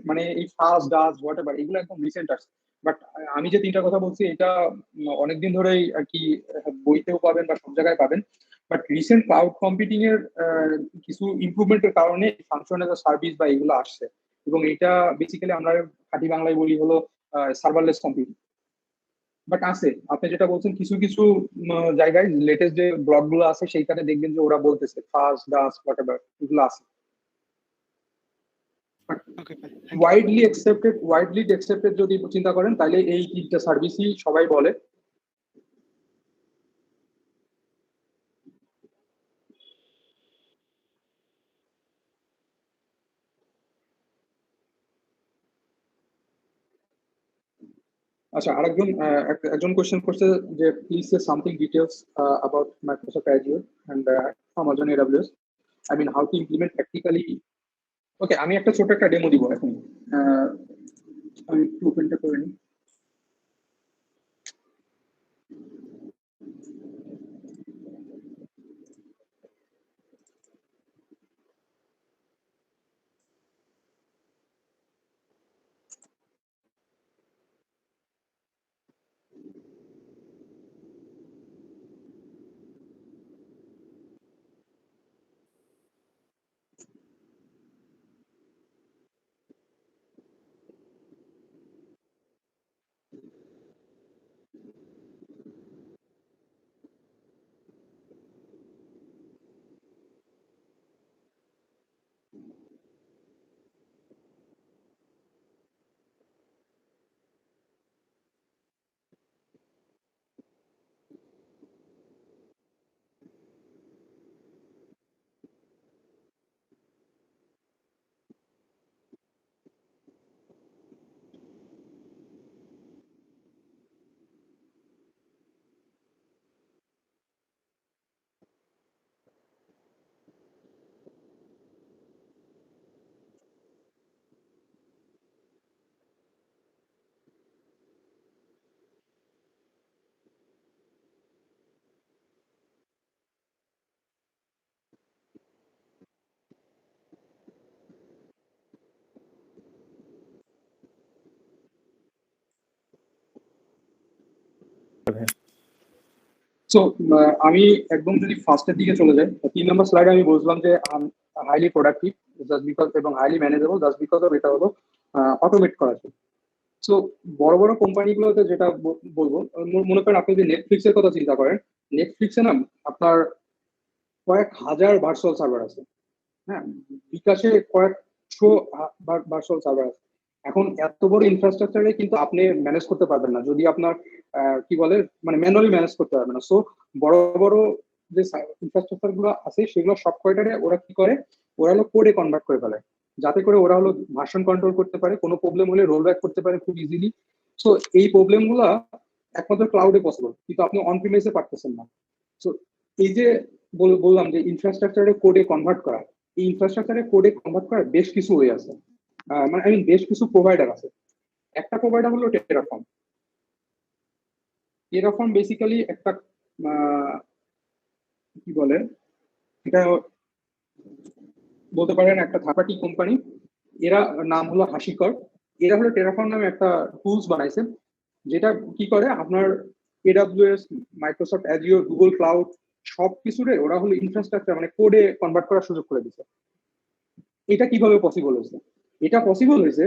মানে এই ফাস্ট ডাস হোয়াট এভার এগুলো একদম রিসেন্ট আসছে। বাট আমি যে তিনটা কথা বলছি এটা অনেকদিন ধরেই আর কি বইতেও পাবেন বা সব জায়গায় পাবেন। বাট রিসেন্ট ক্লাউড কম্পিউটিং এর কিছু ইমপ্রুভমেন্টের কারণে ফাংশন অ্যাজ আ সার্ভিস বা এগুলো আসছে। এবং এটা বেসিক্যালি আমরা খাঁটি বাংলায় বলি হলো সার্ভারলেস কম্পিউটিং। বাট আছে, আপনি যেটা বলছেন কিছু কিছু জায়গায় লেটেস্ট যে ব্লগ গুলো আছে সেইখানে দেখবেন যে ওরা বলতেছে ফাস্ট ডাস হোয়াট এভার এগুলো আছে। ওকে ভাই, থ্যাংক ইউ। ওয়াইডলি অ্যাকসেপ্টেড যদি চিন্তা করেন তাহলে এই তিনটা সার্ভিসই সবাই বলে। আচ্ছা, আরেকজন একজন কোশ্চেন করছে যে please say something details about Microsoft Azure and Amazon AWS. I mean how to implement practically. Okay, আমি একটা ছোট একটা ডেমো দিব এখন। আহ, আমি একটু ওপেনটা করে নিই। সো আমি একদম যদি ফার্স্টের দিকে চলে যাই, 3 নম্বর স্লাইডে আমি বলছিলাম যে হাইলি প্রোডাক্টিভ জাস্ট বিকজ এবং highly manageable just because of এটা হলো অটোমেট করা যায়। সো বড় বড় কোম্পানিগুলোতে যেটা বলবো, মনে করেন আপনি যদি নেটফ্লিক্স এর কথা চিন্তা করেন, নেটফ্লিক্সে না আপনার কয়েক হাজার ভার্চুয়াল সার্ভার আছে। হ্যাঁ, বিকাশে কয়েকশো ভার্চুয়াল সার্ভার আছে। এখন এত বড় ইনফ্রাস্ট্রাকচারে কিন্তু আপনি ম্যানেজ করতে পারবেন না যদি আপনার কি বলে মানে ম্যানুয়ালি ম্যানেজ করতে পারবেন না। সো বড় বড় যে ইনফ্রাস্ট্রাকচার গুলো আছে সেগুলো সব কয়টারে ওরা কি করে, ওরা হলো কোডে কনভার্ট করে ফেলে, যাতে করে ওরা হলো ভার্সন কন্ট্রোল করতে পারে, কোনো প্রবলেম হলে রোল ব্যাক করতে পারে খুব ইজিলি। সো এই প্রবলেম গুলা একমাত্র ক্লাউডে পসিবল, কিন্তু আপনি অন প্রিমাইসে পারতেছেন না। সো এই যে বললাম যে ইনফ্রাস্ট্রাকচারে কোডে কনভার্ট করা, এই ইনফ্রাস্ট্রাকচারে কোডে কনভার্ট করার বেশ কিছু ওয়ে আছে, মানে আই মিন বেশ কিছু প্রোভাইডার আছে। একটা প্রোভাইডার হলো টেরাফর্ম। টেরাফর্ম বেসিক্যালি একটা কি বলে, এটা বলতে পারেন একটা থার্ড পার্টি কোম্পানি, এরা নাম হলো হাসিকর। এরা হলো টেরাফর্ম নামে একটা টুলস বানাইছে, যেটা কি করে আপনার AWS, Microsoft Azure, Google cloud সব কিছুরে ওরা হলো ইনফ্রাস্ট্রাকচার মানে কোডে কনভার্ট করার সুযোগ করে দিচ্ছে। এটা কিভাবে পসিবল হয়েছে? এটা পসিবল হয়েছে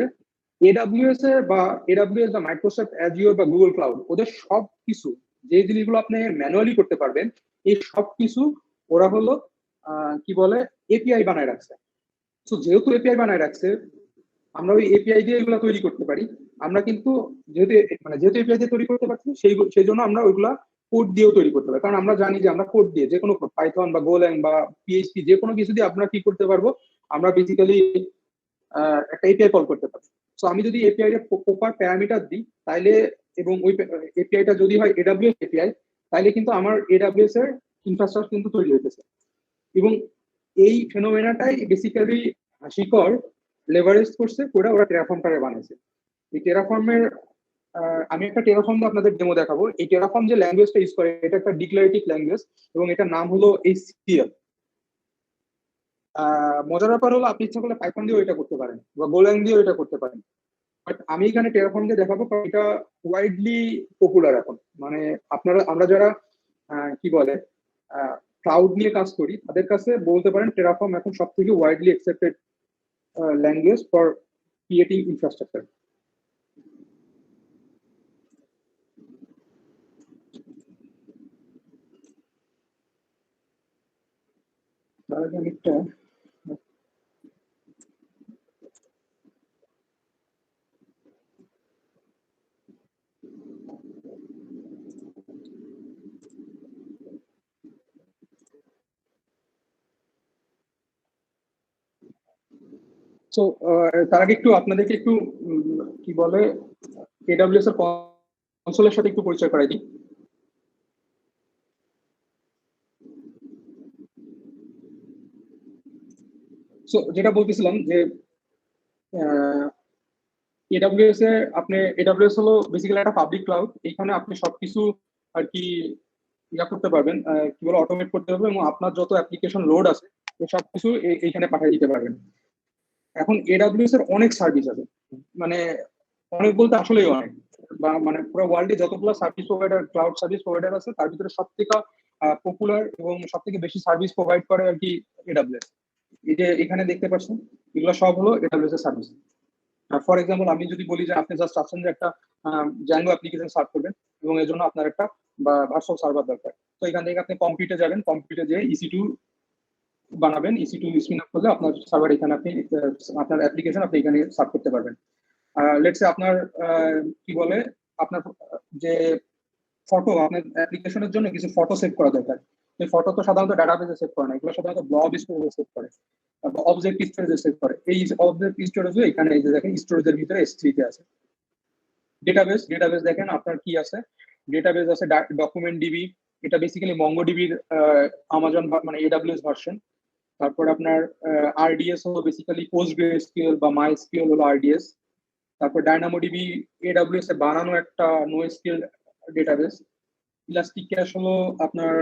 এডাব্লিউএস এর বা এডাব্লিউএস বা মাইক্রোসফট অ্যাজিওর বা গুগল ক্লাউড, ওদের সব কিছু যে জিনিসগুলো আপনি ম্যানুয়ালি করতে পারবেন এই সব কিছু ওরা হলো কি বলে এপিআই বানায় রাখছে। তো যেহেতু এপিআই বানায় রাখছে, আমরা ওই এপিআই দিয়ে এগুলো তৈরি করতে পারি। আমরা কিন্তু যেহেতু এপিআই দিয়ে তৈরি করতে পারছি সেই জন্য আমরা ওইগুলা কোড দিয়েও তৈরি করতে পারি, কারণ আমরা জানি যে আমরা কোড দিয়ে যে কোনো পাইথন বা গোল্যাং বা পিএইচপি যে কোনো কিছু দিয়ে আমরা কি করতে পারবো, আমরা বেসিক্যালি একটা এপিআই কল করতে পারি। সো আমি যদি এপিআই এর প্রপার প্যারামিটার দিই তাইলে, এবং ওই এপিআইটা যদি হয় এডাব্লিউএস এপিআই, তাইলে কিন্তু আমার এডাব্লিউএস এর ইনফ্রাস্ট্রাকচার কিন্তু তৈরি হইতেছে। এবং এই ফেনোমেনাটাই বেসিক্যালি হাসিকর লেভারেজ করছে করে ওরা টেরাফর্মটারে বানাইছে। এই টেরাফর্মের আমি একটা টেরাফর্ম আপনাদের ডেমো দেখাবো। এই টেরাফর্ম যে ল্যাঙ্গুয়েজটা ইউজ করে এটা একটা ডিক্লারেটিভ ল্যাঙ্গুয়েজ এবং এটার নাম হলো এইচসিএল। মজার ব্যাপার হলো আপনি ইচ্ছা করলে পাইথন দিয়েও এটা করতে পারেন বা গোল্যাং দিয়েও এটা করতে পারেন, বাট আমি এখানে টেরাফর্ম দিয়ে দেখাবো কারণ এটা ওয়াইডলি পপুলার এখন। মানে আমরা যারা কি বলে ক্লাউড নিয়ে কাজ করি তাদের কাছে বলতে পারেন টেরাফর্ম এখন সব থেকে widely accepted language for creating infrastructure. তার আগে আমি একটা সো তার আগে একটু আপনাদেরকে একটু কি বলে এডাব্লিউএস এর কনসোলের সাথে একটু পরিচয় করাই দিই। সো যেটা বলতেছিলাম যে এডাব্লিউএস এ আপনি এডাব্লিউএস হলো বেসিক্যালি একটা পাবলিক ক্লাউড, এখানে আপনি সবকিছু আর কি ইয়া করতে পারবেন, কি বলে অটোমেট করতে পারবেন এবং আপনার যত অ্যাপ্লিকেশন লোড আছে সবকিছু এইখানে পাঠিয়ে দিতে পারবেন। এখন এডাব্লিউএস এর অনেক সার্ভিস আছে, মানে অনেক বলতে আসলেই অনেক, বা মানে পুরো ওয়ার্ল্ডে যতগুলো service provider cloud service provider আছে তার ভিতরে সব থেকে পপুলার এবং সব থেকে বেশি সার্ভিস প্রোভাইড করে আর কি এডাব্লিউএস। এই যে এখানে দেখতে পাচ্ছেন এগুলো সব হলো এডাব্লিউএস এর সার্ভিস। ফর এক্সাম্পল আমি যদি বলি যে আপনি জাস্ট চাচ্ছেন যে একটা জ্যাঙ্গো অ্যাপ্লিকেশন সার্ভ করবেন এবং এর জন্য আপনার একটা বা ভার্চুয়াল সার্ভার দরকার, তো এখান থেকে আপনি কম্পিউটারে যাবেন, কম্পিউটারে যেয়ে EC2 বানাবেন, EC2 স্পিন আপ করলে আপনার সার্ভার এখানে আপনি আপনার অ্যাপ্লিকেশন আপনি এখানে সার্ভ করতে পারবেন। লেটস সে আপনার কি বলে আপনার যে ফটো আপনার অ্যাপ্লিকেশনের জন্য কিছু ফটো সেভ করা দরকার, এই ফটো তো সাধারণত ডাটাবেসে সেভ করে না, এগুলো সাধারণত ব্লব স্টোরেজে সেভ করে বা অবজেক্ট স্টোরেজে সেভ করে। এই অবজেক্ট স্টোরেজও এখানে এই যে দেখেন স্টোরেজের ভিতরে S3 তে আছে। ডেটাবেস দেখেন আপনার কি আছে, ডেটাবেস আছে ডকুমেন্ট ডিবি, এটা বেসিক্যালি মঙ্গোডিবির আমাজন মানে AWS ভার্সন। তারপর আপনার RDS হলো বেসিক্যালি PostgreSQL বা MySQL হলো RDS। তারপর ডায়নামোডিবি AWS এ বানানো একটা NoSQL ডেটাবেস। ইলাস্টিক ক্যাশ হলো আপনার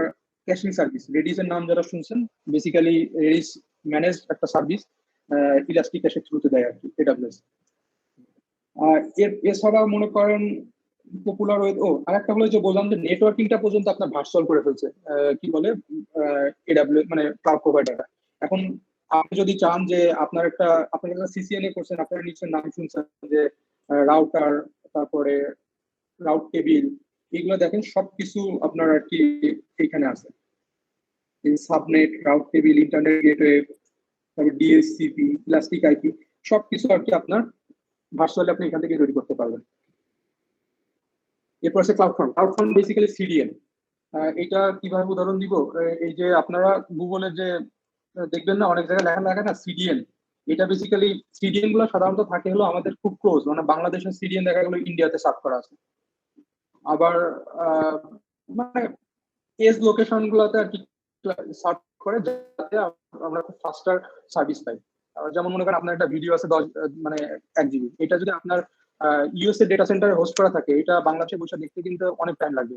ক্যাশিং সার্ভিস, রেডিস এর নাম যারা শুনছেন, বেসিক্যালি রেডিস ম্যানেজ একটা সার্ভিস ইলাস্টিক ক্যাশের থ্রুতে দেয় আর কি AWS। এছাড়া মনে করেন পপুলার হয়ে আরেকটা হলো যে বললাম যে নেটওয়ার্কিংটা পর্যন্ত আপনার ভার্চুয়াল করে ফেলছে কি বলে এডাব্লিউ মানে ক্লাউড প্রোভাইডার। এখন আপনি যদি চান যে আপনার একটা সিসিএনএ করছেন, আপনার নিশ্চয়ই নাম শুনছেন যে রাউটার, তারপরে রাউট টেবিল, এগুলো দেখেন সবকিছু আপনার আর কি এখানে আছে। Subnet, route table, internet gateway, তারপর ডিএসসিপি, ইলাস্টিক আইপি, সবকিছু আর কি আপনার ভার্চুয়ালি আপনি এখান থেকে তৈরি করতে পারবেন। এরপর আছে cloud form. Cloud form basically CDN. এটা কিভাবে উদাহরণ দিব, এই যে আপনারা গুগলে যে দেখবেন না অনেক জায়গায় লেখা লাগে না সিডিএন, এটা বেসিক্যালি সিডিএন গুলো সাধারণত থাকে হলো আমাদের খুব ক্লোজ, মানে বাংলাদেশের সিডিএন দেখা গেলো ইন্ডিয়াতে সার্ভ করা আছে। আবার মানে এজ লোকেশন গুলোতে আর কি সার্ভ করে যাতে আমরা খুব ফাস্টার সার্ভিস পাই। যেমন মনে করেন আপনার একটা ভিডিও আছে 10 মানে 1 জিবি, এটা যদি আপনার ইউএসএ ডেটা সেন্টারে হোস্ট করা থাকে, এটা বাংলাদেশে বসে দেখতে কিন্তু অনেক টাইম লাগবে।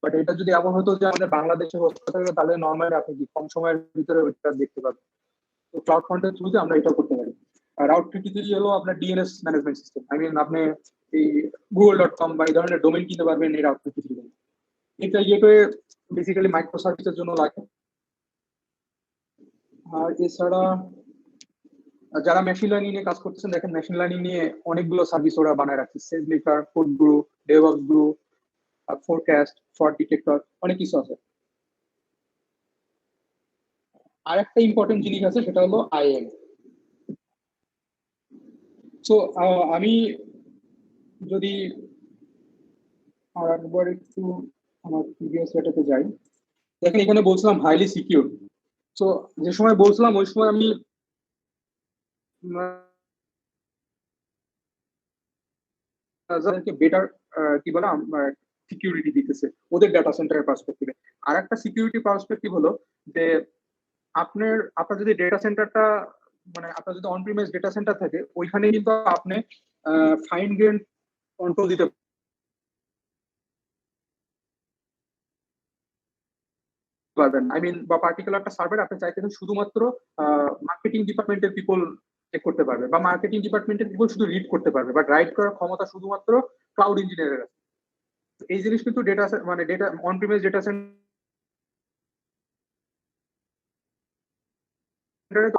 বাট এটা যদি এমন হতো যে আমাদের বাংলাদেশে হোস্ট করা থাকে, তাহলে নর্মালি আপনি কি কম সময়ের ভিতরে ওইটা দেখতে পাবেন। তো ক্লাউড ফ্রন্টের থ্রুতে আমরা এটা করতে পারি। রাউট 53 হলো আপনার DNS management system. I mean আপনি এই google.com বা এই ধরনের ডোমেইন কিনতে পারবেন এই রাউট 53। এটা গেটওয়ে বেসিক্যালি মাইক্রো সার্ভিসের জন্য লাগে। আর এছাড়া যারা মেশিন লার্নিং নিয়ে কাজ করতেছেন, দেখেন মেশিন লার্নিং নিয়ে অনেকগুলো সার্ভিস ওরা বানায় রাখছে। সেজলিকার, code guru, DevOps guru, forecast, fault detector, অনেক কিছু আছে। আর একটা ইম্পর্টেন্ট জিনিস আছে, সেটা হলো আইএম। সো আমি যদি আর একবার একটু আমার প্রিভিয়াস সেটআপে যাই, দেখেন এখানে বলছিলাম হাইলি সিকিউর। সো যে সময় বলছিলাম ওই সময় আমি বেটার কি বলে সিকিউরিটি দিতেছে ওদের ডাটা সেন্টারের পার্সপেক্টিভে। আর একটা সিকিউরিটি পার্সপেক্টিভ হলো যে আপনার যদি ডেটা সেন্টারটা মানে আপনার যদি অন প্রিমাইস ডেটা সেন্টার থাকে, ওইখানে কিন্তু আপনি ফাইন গ্রেন কন্ট্রোল দিতে পারবেন। আই মিন বা পার্টিকুলার একটা সার্ভার আপনি চাইতেছেন শুধুমাত্র মার্কেটিং ডিপার্টমেন্টের পিপল চেক করতে পারবে, বা মার্কেটিং ডিপার্টমেন্টের পিপল শুধু রিড করতে পারবে, বাট রাইট করার ক্ষমতা শুধুমাত্র ক্লাউড ইঞ্জিনিয়ারের আছে। এই জিনিস কিন্তু ডেটা মানে ডেটা অন প্রিমাইস ডেটা সেন্টারে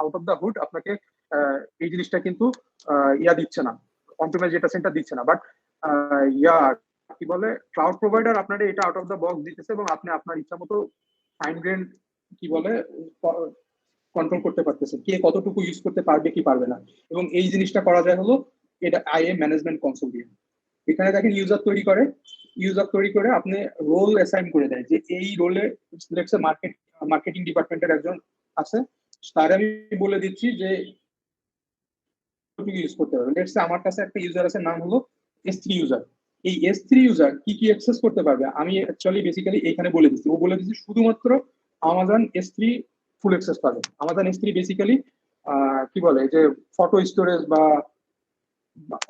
আউট অফ দ্য হুড আপনাকে এই জিনিসটা কিন্তু ইয়া দিচ্ছে না, অন প্রিমাইস ডেটা সেন্টার দিচ্ছে না। বাট ইয়া কি বলে ক্লাউড প্রোভাইডার আপনার এটা আউট অফ দ্য বক্স দিতেছে, এবং আপনি আপনার ইচ্ছা মতো ফাইন গ্রেন কি বলে কন্ট্রোল করতে পারতেছেন, কে কতটুকু ইউজ করতে পারবে কি পারবে না। এবং এই জিনিসটা করা যায় হলো এটা আইএম ম্যানেজমেন্ট কনসোল দিয়ে। এখানে দেখেন ইউজার তৈরি করে আপনি রোল অ্যাসাইন করে দেয় যে এই রোলে মার্কেটিং ডিপার্টমেন্টের একজন আছে, তার আমি বলে দিচ্ছি যে ইউজ করতে পারবে। লেটস সে আমার কাছে একটা ইউজার আছে, নাম হলো S3 ইউজার। এই S3 ইউজার কি কি অ্যাক্সেস করতে পারবে আমি অ্যাকচুয়ালি বেসিক্যালি এখানে বলে দিচ্ছি। ও বলে দিচ্ছি শুধুমাত্র আমাজন S3 ফুল অ্যাক্সেস পাবে। আমাজন S3 বেসিক্যালি কি বলে যে ফটো স্টোরেজ বা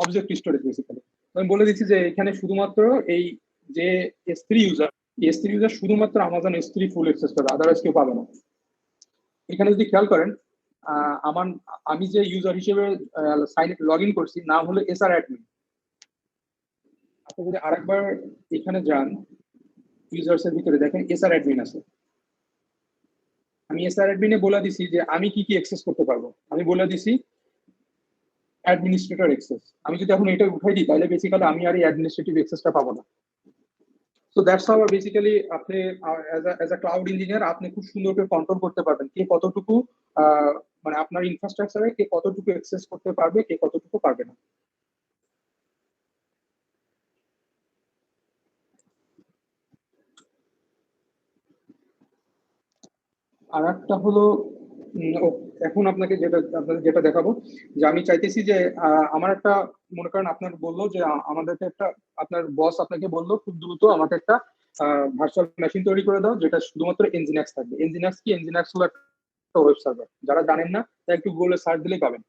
অবজেক্ট স্টোরেজ বেসিক্যালি। আমি বলে দিচ্ছি যে এখানে শুধুমাত্র এই যে S3 ইউজার শুধুমাত্র আমাজন S3 ফুল অ্যাক্সেস পাবে, আদারওয়াইজ কেউ পাবে না। এখানে যদি খেয়াল করেন আমি যে ইউজার হিসেবে লগ ইন করছি নাম হলো এসআর অ্যাডমিন। আপনি যদি আরেকবার এখানে যান ইউজার্স এর ভিতরে দেখেন এসআর অ্যাডমিন আছে। আমি এসআর অ্যাডমিনে বলে দিছি যে আমি কি কি অ্যাক্সেস করতে পারবো। আমি বলে দিছি অ্যাডমিনিস্ট্রেটর অ্যাক্সেস। আমি যদি এখন এটা উঠাই দিই তাহলে বেসিক্যালি আমি আর এই অ্যাডমিনিস্ট্রেটিভ অ্যাক্সেসটা পাবো না। সো দ্যাটস হাউ বেসিক্যালি আপনি অ্যাজ আ ক্লাউড ইঞ্জিনিয়ার আপনি খুব সুন্দর করে কন্ট্রোল করতে পারবেন কে কতটুকু মানে আপনার ইনফ্রাস্ট্রাকচারে কে কতটুকু অ্যাক্সেস করতে পারবে, কে কতটুকু পারবে না। আর একটা হলো এখন আপনাদের যেটা দেখাবো যে আমি চাইতেছি যে আমার একটা মনে করেন আপনার বললো যে আমাদেরকে একটা আপনার বস আপনাকে বললো খুব দ্রুত আমাকে একটা ভার্চুয়াল মেশিন তৈরি করে দাও যেটা শুধুমাত্র এনজিনিক্স থাকবে। এনজিনিক্স কি? এনজিনিক্স হলো একটা ওয়েব সার্ভার। যারা জানেন না তারা একটু গুগলে সার্চ দিলেই পাবেন।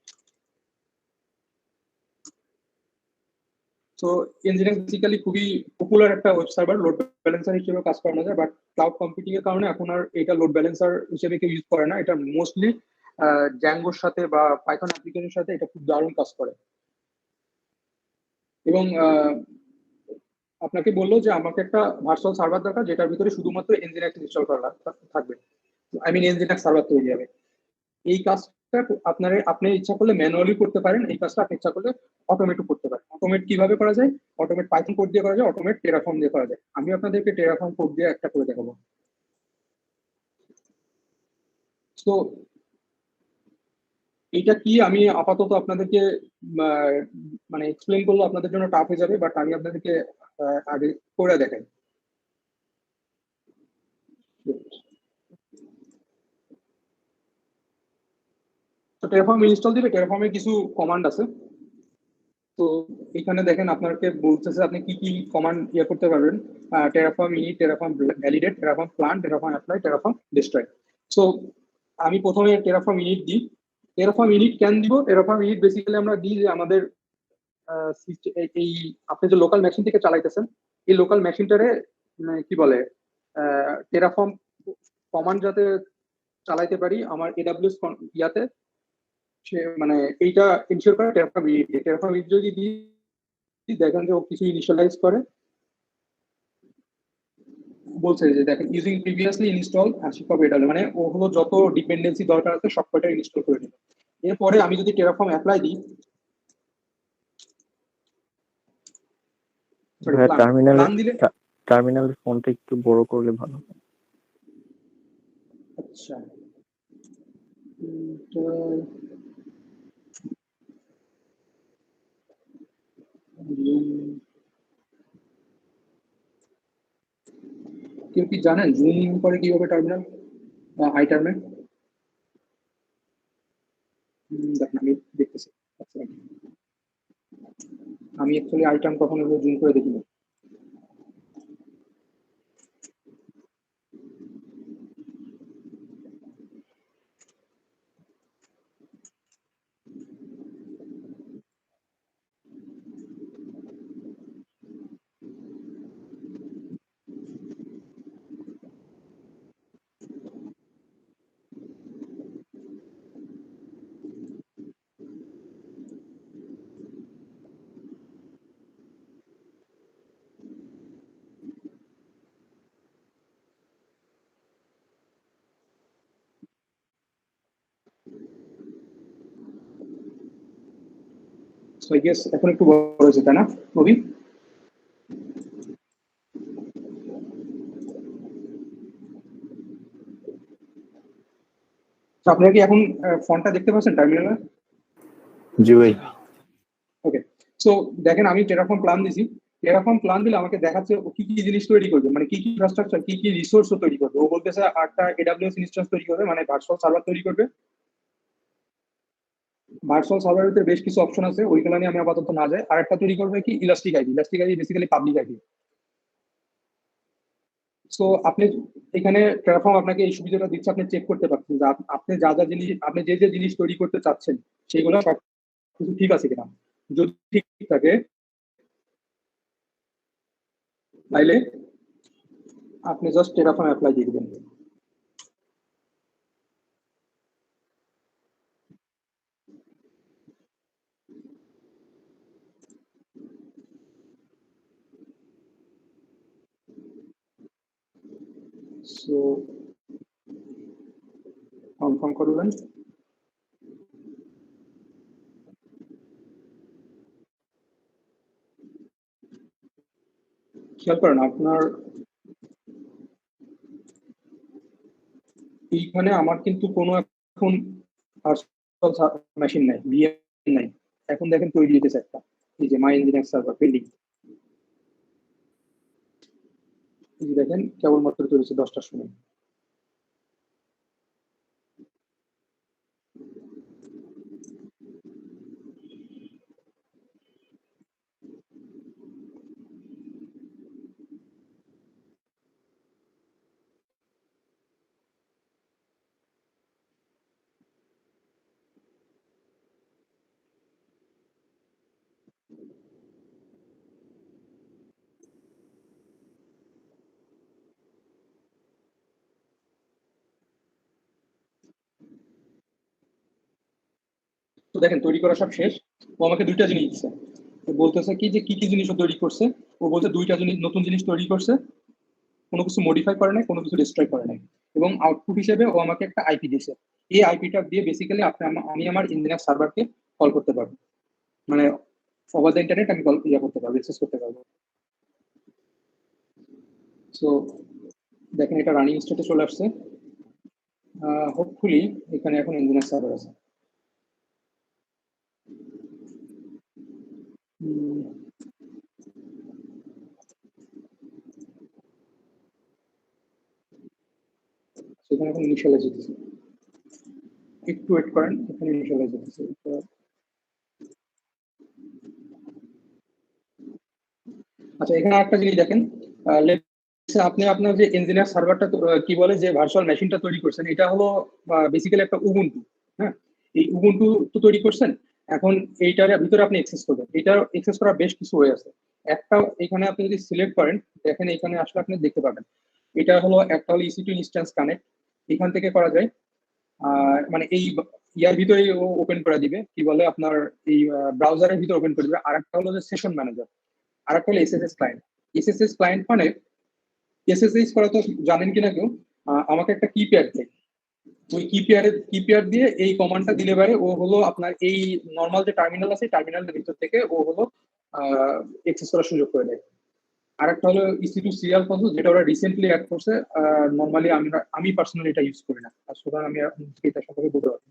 তো এনজিনিক্স বেসিক্যালি খুবই পপুলার একটা ওয়েব সার্ভার, লোড ব্যালেন্সার হিসেবে কাজ করানো যায়। বাট ক্লাউড কম্পিউটিং এর কারণে এখন আর এটা লোড ব্যালেন্সার হিসেবে কেউ ইউজ করে না। এটা মোস্টলি জ্যাঙ্গোর সাথে বা পাইথন অ্যাপ্লিকেশনের সাথে এটা খুব দারুণ কাজ করে। এবং আপনাকে বললো যে আমাকে একটা ভার্চুয়াল সার্ভার দরকার যেটার ভিতরে শুধুমাত্র nginx ইনস্টল করা থাকবে, আই মিন nginx সার্ভার তৈরি হবে। এই কাজটা আপনি ইচ্ছা করলে ম্যানুয়ালি করতে পারেন, এই কাজটা আপনি ইচ্ছা করলে অটোমেটও করতে পারেন। অটোমেট কিভাবে করা যায়? অটোমেট পাইথন কোড দিয়ে করা যায়, অটোমেট টেরাফর্ম দিয়ে করা যায়। আমি আপনাদেরকে টেরাফর্ম কোড দিয়ে একটা করে দেখাবো। তো এটা কি আমি আপাতত আপনাদেরকে মানে এক্সপ্লেন করলে আপনাদের জন্য টাফ হয়ে যাবে, বাট আমি আপনাদেরকে আগে করে দেখাই। তো টেরাফর্ম ইনস্টল দিলে টেরাফর্মে কিছু কমান্ড আছে। তো এখানে দেখেন আপনাকে বলতেছে আপনি কি কি কমান্ড ইয়ে করতে পারবেন। Terraform init, Terraform validate, Terraform plan, Terraform apply, Terraform destroy. So আমি প্রথমে টেরাফর্ম ইনিট দিই। টেরাফর্ম ইনিট কেন দিব? টেরাফর্ম ইনিট বেসিক্যালি আমরা দিই যে আমাদের এই আপনি যে লোকাল মেশিন থেকে চালাইতেছেন, এই লোকাল মেশিনটারে কি বলে টেরাফর্ম কমান্ড যাতে চালাইতে পারি আমার এডাব্লিউএস ইয়াতে, সে মানে এইটা ইনশিওর করে টেরাফর্ম ইনিট। টেরাফর্ম ইনিট যদি দিই, দেখেন যে ও কিছু ইনিশিয়ালাইজ করে, বলছে যে দেখেন ইউজিং প্রিভিয়াসলি ইনস্টল আশিক এডাব্লিউ, মানে ও হলো যত ডিপেন্ডেন্সি দরকার আছে সব কয়টা ইনস্টল করে নিল। এরপরে আমি যদি টেরাফর্ম অ্যাপ্লাই দিই, টার্মিনালে প্ল্যান দিলে, টার্মিনালের ফোনটা একটু বড় করলে ভালো। আচ্ছা কেউ কি জানেন জুম করে কিভাবে টার্মিনাল আই টার্মে? দেখেন আমি দেখতেছি। আচ্ছা, আমি অ্যাকচুয়ালি আই টার্ম কখনো জুম করে দেখিনি। সো আই গেস এখন একটু বড় হয়েছে, তাই না নবীন? তো আপনারা কি এখন ফন্টটা দেখতে পাচ্ছেন টার্মিনালে? জি ভাই। ওকে, সো দেখেন আমি টেরাফর্ম প্ল্যান দিছি। টেরাফর্ম প্ল্যান দিলে আমাকে দেখাচ্ছে ও কি কি জিনিস তৈরি করবে, মানে কি কি ইনফ্রাস্ট্রাকচার, কি কি রিসোর্স তৈরি করবে। ও বলতেছে 8টা এডাব্লিউএস ইনস্ট্যান্স তৈরি করবে, মানে ভার্চুয়াল সার্ভার তৈরি করবে। ভার্চুয়াল সার্ভারের ভিতরে বেশ কিছু অপশন আছে, ওইগুলো নিয়ে আমি আপাতত না যাই। আর একটা তৈরি করবে কি elastic ID. Elastic ID basically public ID. So আপনি এখানে টেরাফর্ম আপনাকে এই সুবিধাটা দিচ্ছে, আপনি চেক করতে পারছেন যে আপনি যা যা জিনিস, আপনি যে যে জিনিস তৈরি করতে চাচ্ছেন সেগুলো সব কিছু ঠিক আছে কিনা। যদি ঠিক থাকে তাইলে আপনি জাস্ট টেরাফর্ম অ্যাপ্লাই দিয়ে দিবেন। সো কনফার্ম করবেন। খেয়াল করেন আপনার এইখানে আমার কিন্তু কোনো এখন মেশিন নাই, ভিএম নাই। এখন দেখেন তৈরি হইতেছে একটা, এই যে মাই ইঞ্জিনিয়ার সার্ভার বিল্ডিং, এই যে দেখেন কেবলমাত্র তৈরি হচ্ছে 10টার সময়। তো দেখেন তৈরি করা সব শেষ। ও আমাকে দুইটা জিনিস দিচ্ছে, বলতেছে কি যে কি কি জিনিস ও তৈরি করছে। ও বলছে দুইটা জিনিস নতুন জিনিস তৈরি করছে, কোনো কিছু মডিফাই করে নাই, কোনো কিছু ডিস্ট্রয় করে নাই, এবং আউটপুট হিসেবে ও আমাকে একটা আইপি দিয়েছে। এই আইপিটা দিয়ে বেসিক্যালি আমি আমার ইঞ্জিনিয়ার সার্ভারকে কল করতে পারবো, মানে ওভার দ্য ইন্টারনেট আমি কল করতে পারবো, অ্যাক্সেস করতে পারবো। সো দেখেন এটা রানিং স্টেটে চলে আসছে। হোপফুলি এখানে এখন ইঞ্জিনিয়ার সার্ভার আছে। সেখানে এখন ইনিশিয়ালাইজ হতেছে, একটু ওয়েট করেন, এখানে ইনিশিয়ালাইজ হতেছে। আচ্ছা, এখানে একটা জিনিস দেখেন, আপনি আপনার যে ইঞ্জিনিয়ার সার্ভারটা কি বলে যে ভার্চুয়াল মেশিনটা তৈরি করছেন, এটা হলো বেসিক্যালি একটা উবুন্টু। হ্যাঁ, এই উবুন্টু তো তৈরি করছেন, এখন এইটার ভিতরে আপনি অ্যাক্সেস করবেন। এটা অ্যাক্সেস করার বেশ কিছু ওয়ে আছে। একটা, এখানে আপনি যদি সিলেক্ট করেন, দেখেন এখানে আসলে আপনি দেখতে পাবেন, এটা হলো একটা হলো EC2 ইনস্ট্যান্স কানেক্ট, এখান থেকে করা যায়। মানে এই ইয়ার ভিতরে ও ওপেন করে দিবে, কি বলে আপনার এই ব্রাউজারের ভিতরে ওপেন করে দিবে। আর একটা হলো যে সেশন ম্যানেজার, আর একটা হলো SSH ক্লায়েন্ট। SSH ক্লায়েন্ট মানে SSH করা তো জানেন কিনা কেউ, আমাকে একটা কিপ্যাড দেয়, ওই কিপ্যাড দিয়ে এই কমান্ডটা দিলে পারে ও হলো আপনার এই নর্মাল যে টার্মিনাল আছে টার্মিনালের ভিতর থেকে ও হলো অ্যাক্সেস করার সুযোগ করে দেয়। আর একটা হলো EC2 সিরিয়াল প্রসেস, যেটা ওরা রিসেন্টলি অ্যাড করছে। নর্মালি আমি পার্সোনালি এটা ইউজ করি না, আর সুতরাং আমি এটা সম্পর্কে বলতে পারি।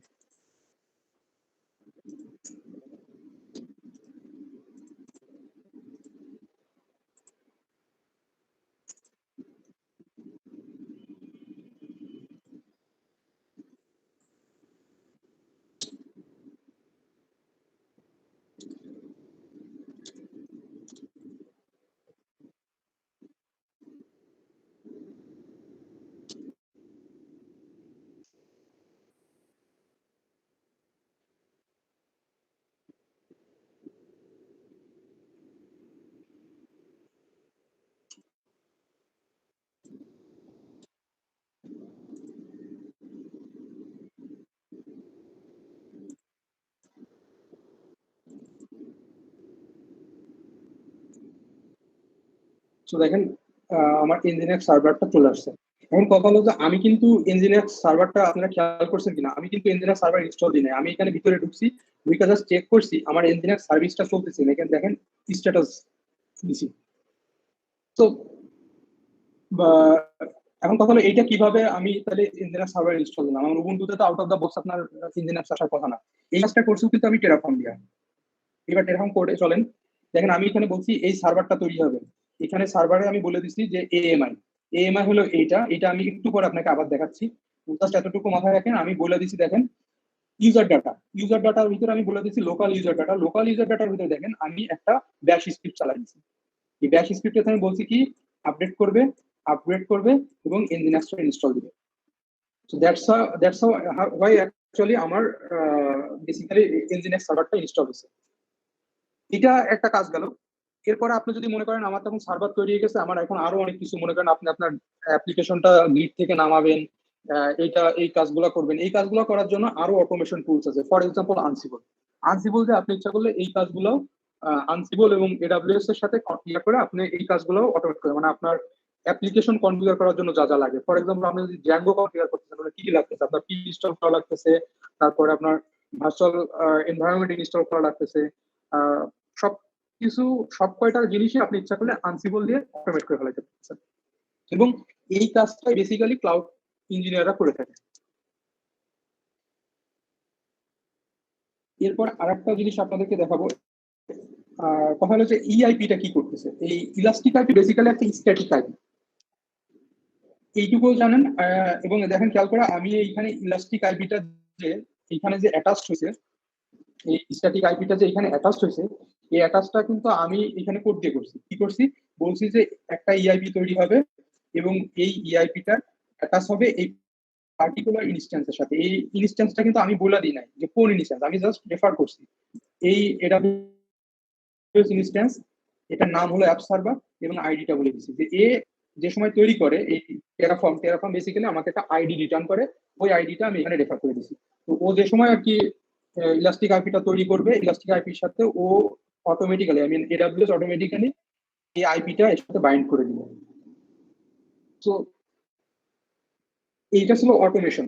তো দেখেন আমার ইঞ্জিনিয়ার সার্ভারটা চলে আসছে। এখন কথা হলো যে আমি কিন্তু ইঞ্জিনিয়ার সার্ভারটা, আপনারা খেয়াল করছেন কিনা, আমি কিন্তু ইঞ্জিনিয়ার সার্ভার ইনস্টল দিই নাই। আমি এখানে ভিতরে ঢুকছি, দুইটা জাস্ট চেক করছি, আমার ইঞ্জিনিয়ার সার্ভিসটা চলতেছে না। এখানে দেখেন স্ট্যাটাস দিছি। তো এখন কথা হলো এইটা কিভাবে আমি তাহলে ইঞ্জিনিয়ার সার্ভার ইনস্টল দিলাম? আমার উবুন্টুতে তো আউট অফ দ্য বক্স আপনার ইঞ্জিনিয়ার আসার কথা না। এই কাজটা করছেও কিন্তু আমি টেরাফর্ম দিয়া। এবার টেরাফর্ম কোডে চলেন, দেখেন আমি এখানে বলছি এই সার্ভারটা তৈরি হবে। এখানে সার্ভারে আমি বলে দিচ্ছি যে AMI হলো এইটা। এটা আমি একটু পরে আপনাকে আবার দেখাচ্ছি, জাস্ট এতটুকু মাথায় রাখেন। আমি বলে দিচ্ছি, দেখেন ইউজার ডাটার ভিতরে আমি বলে দিচ্ছি লোকাল ইউজার ডাটার ভিতরে দেখেন আমি একটা ব্যাশ স্ক্রিপ্ট চালাই দিচ্ছি। এই ব্যাশ স্ক্রিপ্টে আমি বলছি কি আপডেট করবে, আপগ্রেড করবে এবং ইঞ্জিনিয়ার ইনস্টল দিবে। সো দ্যাটস হোয়াই অ্যাকচুয়ালি আমার বেসিক্যালি ইঞ্জিনিয়ার সার্ভারটা ইনস্টল হয়েছে। এটা একটা কাজ গেল। এরপরে আপনি যদি মনে করেন আমার তখন সার্ভার তৈরি হয়ে গেছে, আমার এখন আরো অনেক কিছু, মনে করেন আপনি আপনার অ্যাপ্লিকেশনটা লিড থেকে নামাবেন, এই কাজগুলো করবেন। এই কাজগুলো করার জন্য আরো অটোমেশন টুলস আছে। ফর এক্সাম্পল আনসিবল যে আপনি ইচ্ছা করলে এই কাজগুলো আনসিবল এবং AWS এর সাথে ইয়ে করে আপনি এই কাজগুলো অটোমেট করেন, মানে আপনার অ্যাপ্লিকেশন কনফিগার করার জন্য যা যা লাগে। ফর এক্সাম্পল আপনি যদি জ্যাঙ্গো কনফিগার করতেছেন, তাহলে কি কি লাগতেছে? আপনার কি ইনস্টল করা লাগতেছে, তারপরে আপনার ভার্চুয়াল এনভায়রনমেন্ট ইনস্টল করা লাগতেছে, সব কিছু, সব কয়টা জিনিসই আপনি ইচ্ছা করলে আনসিবল দিয়ে অটোমেট করে ফেলাতে পারছেন। এবং এই কাজটা বেসিক্যালি ক্লাউড ইঞ্জিনিয়াররা করে থাকে। এরপর আরেকটা জিনিস আপনাদেরকে দেখাবো, কথা হলো যে EIP-টা কি করতেছে। এই ইলাস্টিক আইপি বেসিক্যালি একটা স্ট্যাটিক আইপি, এইটুকু জানেন। এবং দেখেন খেয়াল করে, আমি এইখানে ইলাস্টিক আইপিটা যে এইখানে যে অ্যাটাচড হয়েছে, এই স্ট্যাটিক আইপিটা যে এখানে অ্যাটাচড হয়েছে, এই অ্যাটাচটা কিন্তু আমি এখানে কোড দিয়ে করছি। কি করছি? বলছি যে একটা EIP তৈরি হবে এবং এই EIP-টা অ্যাটাচ হবে এই পার্টিকুলার ইনস্ট্যান্সের সাথে। এই ইনস্ট্যান্সটা কিন্তু আমি বলে দিই নাই যে কোন ইনস্ট্যান্স, আমি জাস্ট রেফার করছি এই AWS ইনস্ট্যান্স, এটার নাম হলো অ্যাপ সার্ভার এবং আইডিটা বলে দিচ্ছি যে যে সময় তৈরি করে এই টেরাফর্ম বেসিক্যালি আমাকে একটা আইডি রিটার্ন করে, ওই আইডিটা আমি এখানে রেফার করে দিচ্ছি। তো ও যে সময় আর কি ইলাস্টিক আইপিটা তৈরি করবে, ইলাস্টিক আইপির সাথে ও অটোমেটিক্যালি, AWS অটোমেটিক্যালি এই আইপিটা এর সাথে বাইন্ড করে দিল। তো এইটা ছিল অটোমেশন।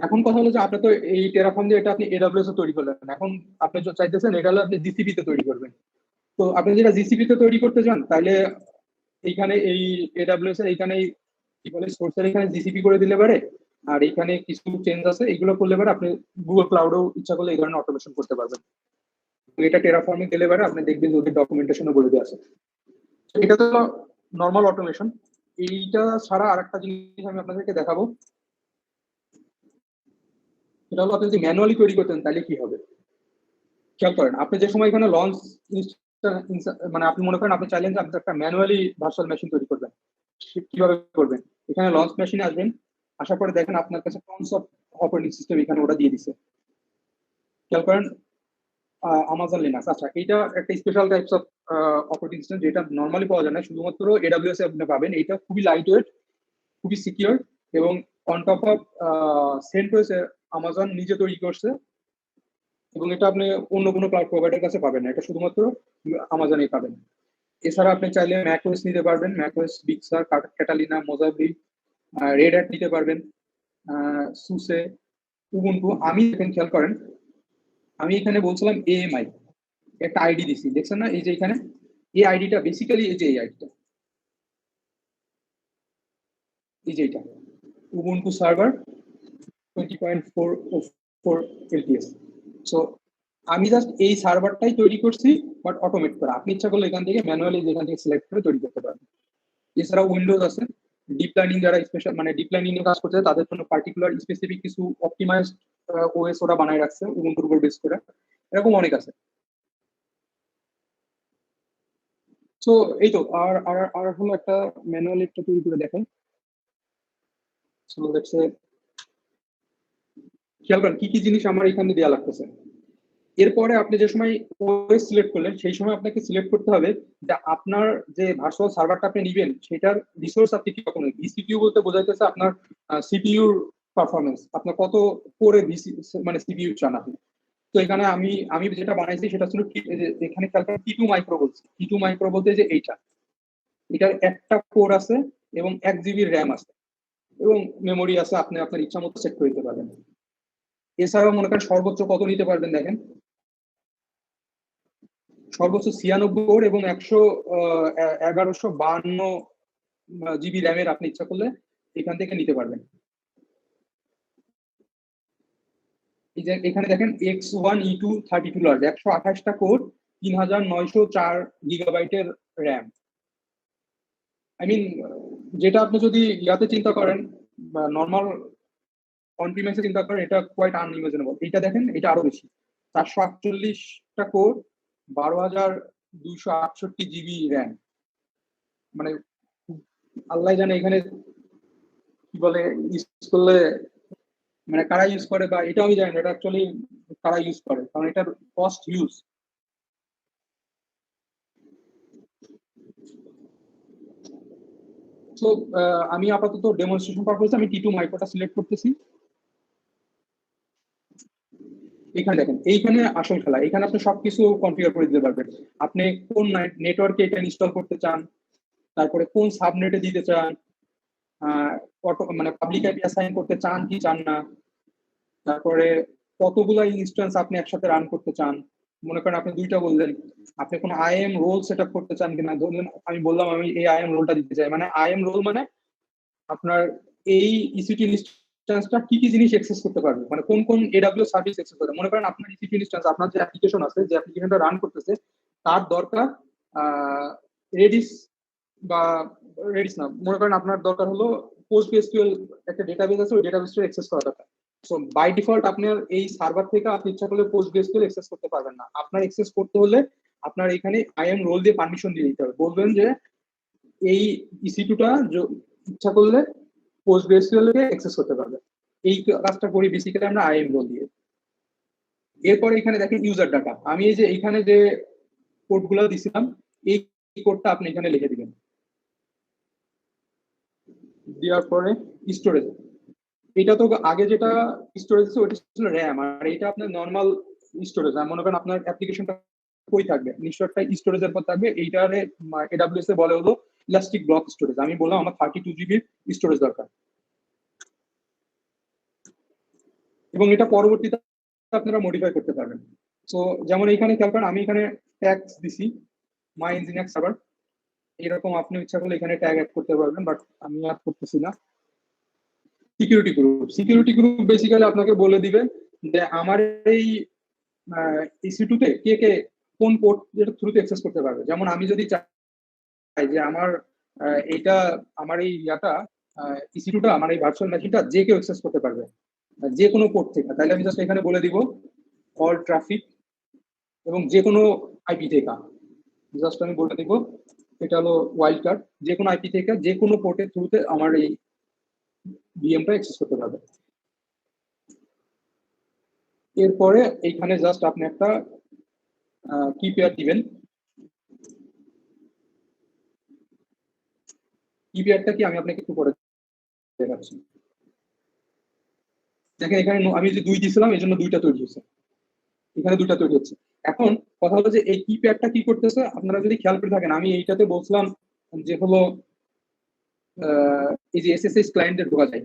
এখন কথা হলো যে আপনি তো এই টেরাফর্ম দিয়ে এটা আপনি এডব্লিউএস এ তৈরি করলেন, এখন আপনি চাইতেছেন এটা হলো আপনি জিসিপি তে তৈরি করবেন। তো আপনি যেটা জিসিপি তে তৈরি করতে চান তাহলে এইখানে এই এডব্লিউএস এর এইখানে কি বলে সোর্সের এখানে জিসিপি করে দিলে পারে, আর এখানে কিছু চেঞ্জ আছে এগুলো করলে পারে আপনি গুগল ক্লাউডেও ইচ্ছা করলে এই ধরনের অটোমেশন করতে পারবেন। তো এটা টেরাফর্মে দিলে পারে আপনি দেখবেন যে ওদের ডকুমেন্টেশনও বলে দেওয়া আছে। এটা তো নর্মাল অটোমেশন। এইটা ছাড়া আরেকটা জিনিস আমি আপনাদেরকে দেখাবো, সেটা হলো আপনি যদি ম্যানুয়ালি তৈরি করতেন তাহলে কি হবে। খেয়াল করেন আপনি যে সময় এখানে লঞ্চ মানে আপনি মনে করেন আপনি চাইলেন যে আপনি একটা ম্যানুয়ালি ভার্চুয়াল মেশিন তৈরি করবেন, কিভাবে করবেন? এখানে লঞ্চ মেশিনে আসবেন, আসার পরে দেখেন আপনার কাছে টনস অফ অপারেটিং সিস্টেম এখানে ওরা দিয়ে দিছে। খেয়াল করেন আমাজন লিনাক্স, আচ্ছা এটা একটা special types of operating system যেটা নর্মালি পাওয়া যায় না, শুধুমাত্র এডব্লিউএস এ আপনি পাবেন। এটা খুবই লাইট ওয়েট, খুবই সিকিউর, এবং অন টপ অফ সেন্টওয়েস আমাজন নিজে তৈরি করছে, এবং এটা আপনি অন্য কোনো ক্লাউড প্রোভাইডার কাছে পাবেন না, এটা শুধুমাত্র আমাজনেই পাবেন। এছাড়া আপনি চাইলে ম্যাকওএস নিতে পারবেন, ম্যাকওএস, বিগ সার, ক্যাটালিনা, মোজাইক, রেড হ্যাট নিতে পারবেন, সুসে, উবুন্টু। আমি এখানে খেয়াল করেন আমি এখানে বলছিলাম এএমআই একটা আইডি দিছি, দেখছেন না? এই যে এখানে এই আইডিটা বেসিক্যালি এই যে এই আইডিটা, এই যে এটা উবুন্টু সার্ভার 20.4 এলটিএস। সো আমি জাস্ট এই সার্ভারটাই তৈরি করছি, বাট অটোমেট করা। আপনি ইচ্ছা করলে এখান থেকে ম্যানুয়ালি যেখান থেকে সিলেক্ট করে তৈরি করতে পারবেন। এছাড়া উইন্ডোজ আছে, ডিপ লার্নিং যারা স্পেশাল মানে ডিপ লার্নিং এ কাজ করছে তাদের জন্য পার্টিকুলার স্পেসিফিক কিছু অপটিমাইজড ওএস ওরা বানায় রাখছে উবুন্টুর উপর বেস করে, এরকম অনেক আছে। তো এই তো আর আর আর হলো একটা ম্যানুয়াল একটা তৈরি করে দেখেন। সো লেটস সে খেয়াল করেন কি কি জিনিস আমার এখানে দেওয়া লাগতেছে। এরপরে আপনি যে সময় ওএস সিলেক্ট করলেন সেই সময় আপনাকে সিলেক্ট করতে হবে যে আপনার যে ভার্চুয়াল সার্ভারটা আপনি নেবেন সেটার রিসোর্স আপনি কি রকম। ভিসিপিইউ বলতে বোঝাইতেছে আপনার সিপিইউর পারফরমেন্স, আপনার কত কোরে মানে সিপিইউ চান আপনি। তো এখানে আমি আমি যেটা বানাইছি সেটা ছিল এখানে খেয়াল করেন টি2 মাইক্রো বলছি। টি2 মাইক্রো বলতে যে এইটা, এটার একটা কোর আছে এবং 1 জিবি র্যাম আছে এবং মেমোরি আছে, আপনি আপনার ইচ্ছা মতো সেট করে দিতে পারবেন। এছাড়াও মনে করেন সর্বোচ্চ কত নিতে পারবেন দেখেন, সর্বোচ্চ 96 কোর এবং 1152 জিবি র্যামের আপনি ইচ্ছা করলে এখান থেকে নিতে পারবেন। এই যে এখানে দেখেন X1E232 লার্জ 128টা কোর 3904 গিগাবাইটের র্যাম। আই মিন যেটা আপনি যদি ইয়াতে চিন্তা করেন বা নর্মাল অন প্রিমাইসে চিন্তা করেন এটা কোয়াইট আনইমাজিনেবল। এটা দেখেন এটা আরো বেশি, 448টা কোর 12268 জিবি র্যাম। মানে আল্লাহ জানে এখানে কি বলে ইউজ করলে মানে কারা ইউজ করে, বা এটা আমি জানি না এটা অ্যাকচুয়ালি কারা ইউজ করে, কারণ এটার কস্ট ইউজ। তো আমি আপাতত ডেমনস্ট্রেশন পারপাসে আমি টি2 মাইক্রোটা সিলেক্ট করতেছি। এখানে দেখেন এইখানে আসল খেলা, এখানে আপনি সবকিছু কনফিগার করে দিতে পারবেন। আপনি কোন নেটওয়ার্কে এটা ইনস্টল করতে চান, তারপরে কোন সাবনেটে দিতে চান, মানে পাবলিক আইপি অ্যাসাইন করতে চান কি চান না, তারপরে কতগুলো ইনস্ট্যান্স আপনি একসাথে রান করতে চান। মনে করেন আপনি দুইটা বললেন, আপনি কোনো আইএম রোল সেট আপ করতে চান কিনা। ধরলেন আমি বললাম আমি এই আইএম রোলটা দিতে চাই, মানে আইএম রোল মানে আপনার এই ইসিটি ইনস্ট্যান্সটা কি কি জিনিস অ্যাক্সেস করতে পারবে, মানে কোন কোন এডব্লিউ সার্ভিস অ্যাক্সেস করবে। মনে করেন আপনার ইসিটি ইনস্ট্যান্স, আপনার যে অ্যাপ্লিকেশন আছে, যে অ্যাপ্লিকেশনটা রান করতেছে তার দরকার রেডিস বা রেডিস না, মনে করেন আপনার দরকার হলো পোস্টগ্রেসকিউএল একটা ডেটাবেস আছে, ওই ডেটাবেসটা অ্যাক্সেস করা দরকার। সো বাই ডিফল্ট আপনার এই সার্ভার থেকে আপনি ইচ্ছা করলে পোস্টগ্রেসকিউএল অ্যাক্সেস করতে পারবেন না। আপনার অ্যাক্সেস করতে হলে আপনার এখানে আইএম রোল দিয়ে পারমিশন দিয়ে দিতে হবে। বলবেন যে এই ইসিটুটা ইচ্ছা করলে পোস্টগ্রেসকিউএল কে অ্যাক্সেস করতে পারবে। এই কাজটা করি বেসিক্যালি আমরা আইএম রোল দিয়ে। এরপরে এখানে দেখেন ইউজার ডাটা, আমি এই যে এখানে যে কোডগুলো দিছিলাম এই কোডটা আপনি এখানে লিখে দিবেন। দেওয়ার পরে স্টোরেজ, এটা তো আগে যেটা স্টোরেজ ছিল ওটা ছিল র্যাম, আর এটা আপনার নর্মাল স্টোরেজ। মনে করেন আপনার অ্যাপ্লিকেশনটা কই থাকবে, নিশ্চয় একটা স্টোরেজের পর থাকবে। এইটারে এডাব্লিউএস এ বলে হলো ইলাস্টিক ব্লক স্টোরেজ। আমি বললাম আমার 32 GB স্টোরেজ দরকার, এবং এটা পরবর্তীতে আপনারা মডিফাই করতে পারবেন। সো যেমন এইখানে খেয়াল করেন, আমি এখানে ট্যাগস দিছি মাই ইঞ্জিনিয়ার সার্ভার, এরকম আপনি ইচ্ছা করলে এখানে ট্যাগ অ্যাড করতে পারবেন, বাট আমি অ্যাড করতেছি না। সিকিউরিটি গ্রুপ বেসিক্যালি আপনাকে বলে দিবে যে আমার এই EC2 তে কে কে কোন পোর্ট থ্রুতে অ্যাক্সেস করতে পারবে। যেমন আমি যদি চাই যে আমার এইটা আমার এই EC2টা আমার এই ভার্চুয়াল মেশিনটা যে কেউ অ্যাক্সেস করতে পারবে যে কোনো পোর্ট থেকে, তাহলে আমি জাস্ট এখানে বলে দিব অল ট্রাফিক এবং যে কোনো আইপি থেকে। জাস্ট আমি বলে দিব এটা হলো ওয়াইল্ড কার্ড, যে কোনো আইপি থেকে যে কোনো পোর্টের থ্রুতে আমার এই ভিএমটা অ্যাক্সেস করতে পারবে। এরপরে এইখানে জাস্ট আপনি একটা কি পেয়ার দিবেন। কি পেয়ারটা কি আমি আপনাকে একটু পরে দেখাচ্ছি। দেখেন এখানে আমি যে 2 দিয়েছিলাম এই জন্য 2টা তৈরি হয়েছে, এখানে 2টা তৈরি হচ্ছে। এখন কথা হলো যে এই কি পেয়ারটা কি করতেছে, আপনারা যদি খেয়াল করে থাকেন আমি এইটাতে বলছিলাম যে হলো এই যে এসএসএস ক্লায়েন্টে ঢোকা যায়,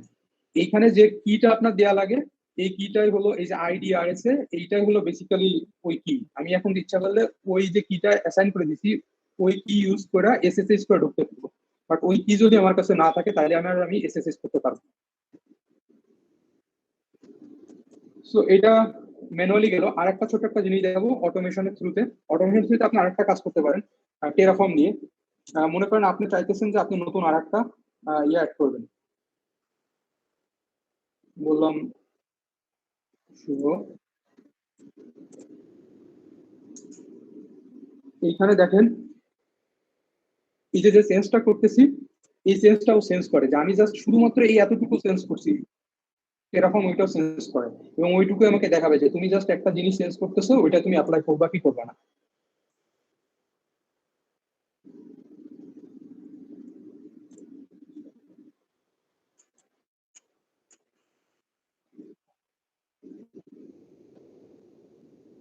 এইখানে যে কিটা আপনার দেয়া লাগে এই কিটাই হলো এই যে আইডিআরএস এ, এইটাই হলো বেসিক্যালি ওই কি। আমি এখন ইচ্ছা করলে ওই যে কিটা অ্যাসাইন করে দিছি ওই কি ইউজ করে এসএসএস করে ঢুকতে পারবো, বাট ওই কি যদি আমার কাছে না থাকে তাহলে আমি এসএসএস করতে পারবো। সো এটা ম্যানুয়ালি গেল। আর একটা ছোট একটা জিনিস দেখাবো অটোমেশনের থ্রুতে। অটোমেশনের থ্রুতে আপনি আরেকটা কাজ করতে পারেন টেরাফর্ম নিয়ে। মনে করেন আপনি চাইতেছেন যে আপনি নতুন আরেকটা অ্যাড করবেন, বললাম শুভ, এইখানে দেখেন এই যে চেঞ্জটা করতেছি এই চেঞ্জটাও চেঞ্জ করে, যে আমি জাস্ট শুধুমাত্র এই এতটুকু চেঞ্জ করছি এরকম ওইটাও চেঞ্জ করে, এবং ওইটুকু আমাকে দেখাবে যে তুমি জাস্ট একটা জিনিস চেঞ্জ করতেছো ওইটা তুমি অ্যাপ্লাই করবা কি করবা না।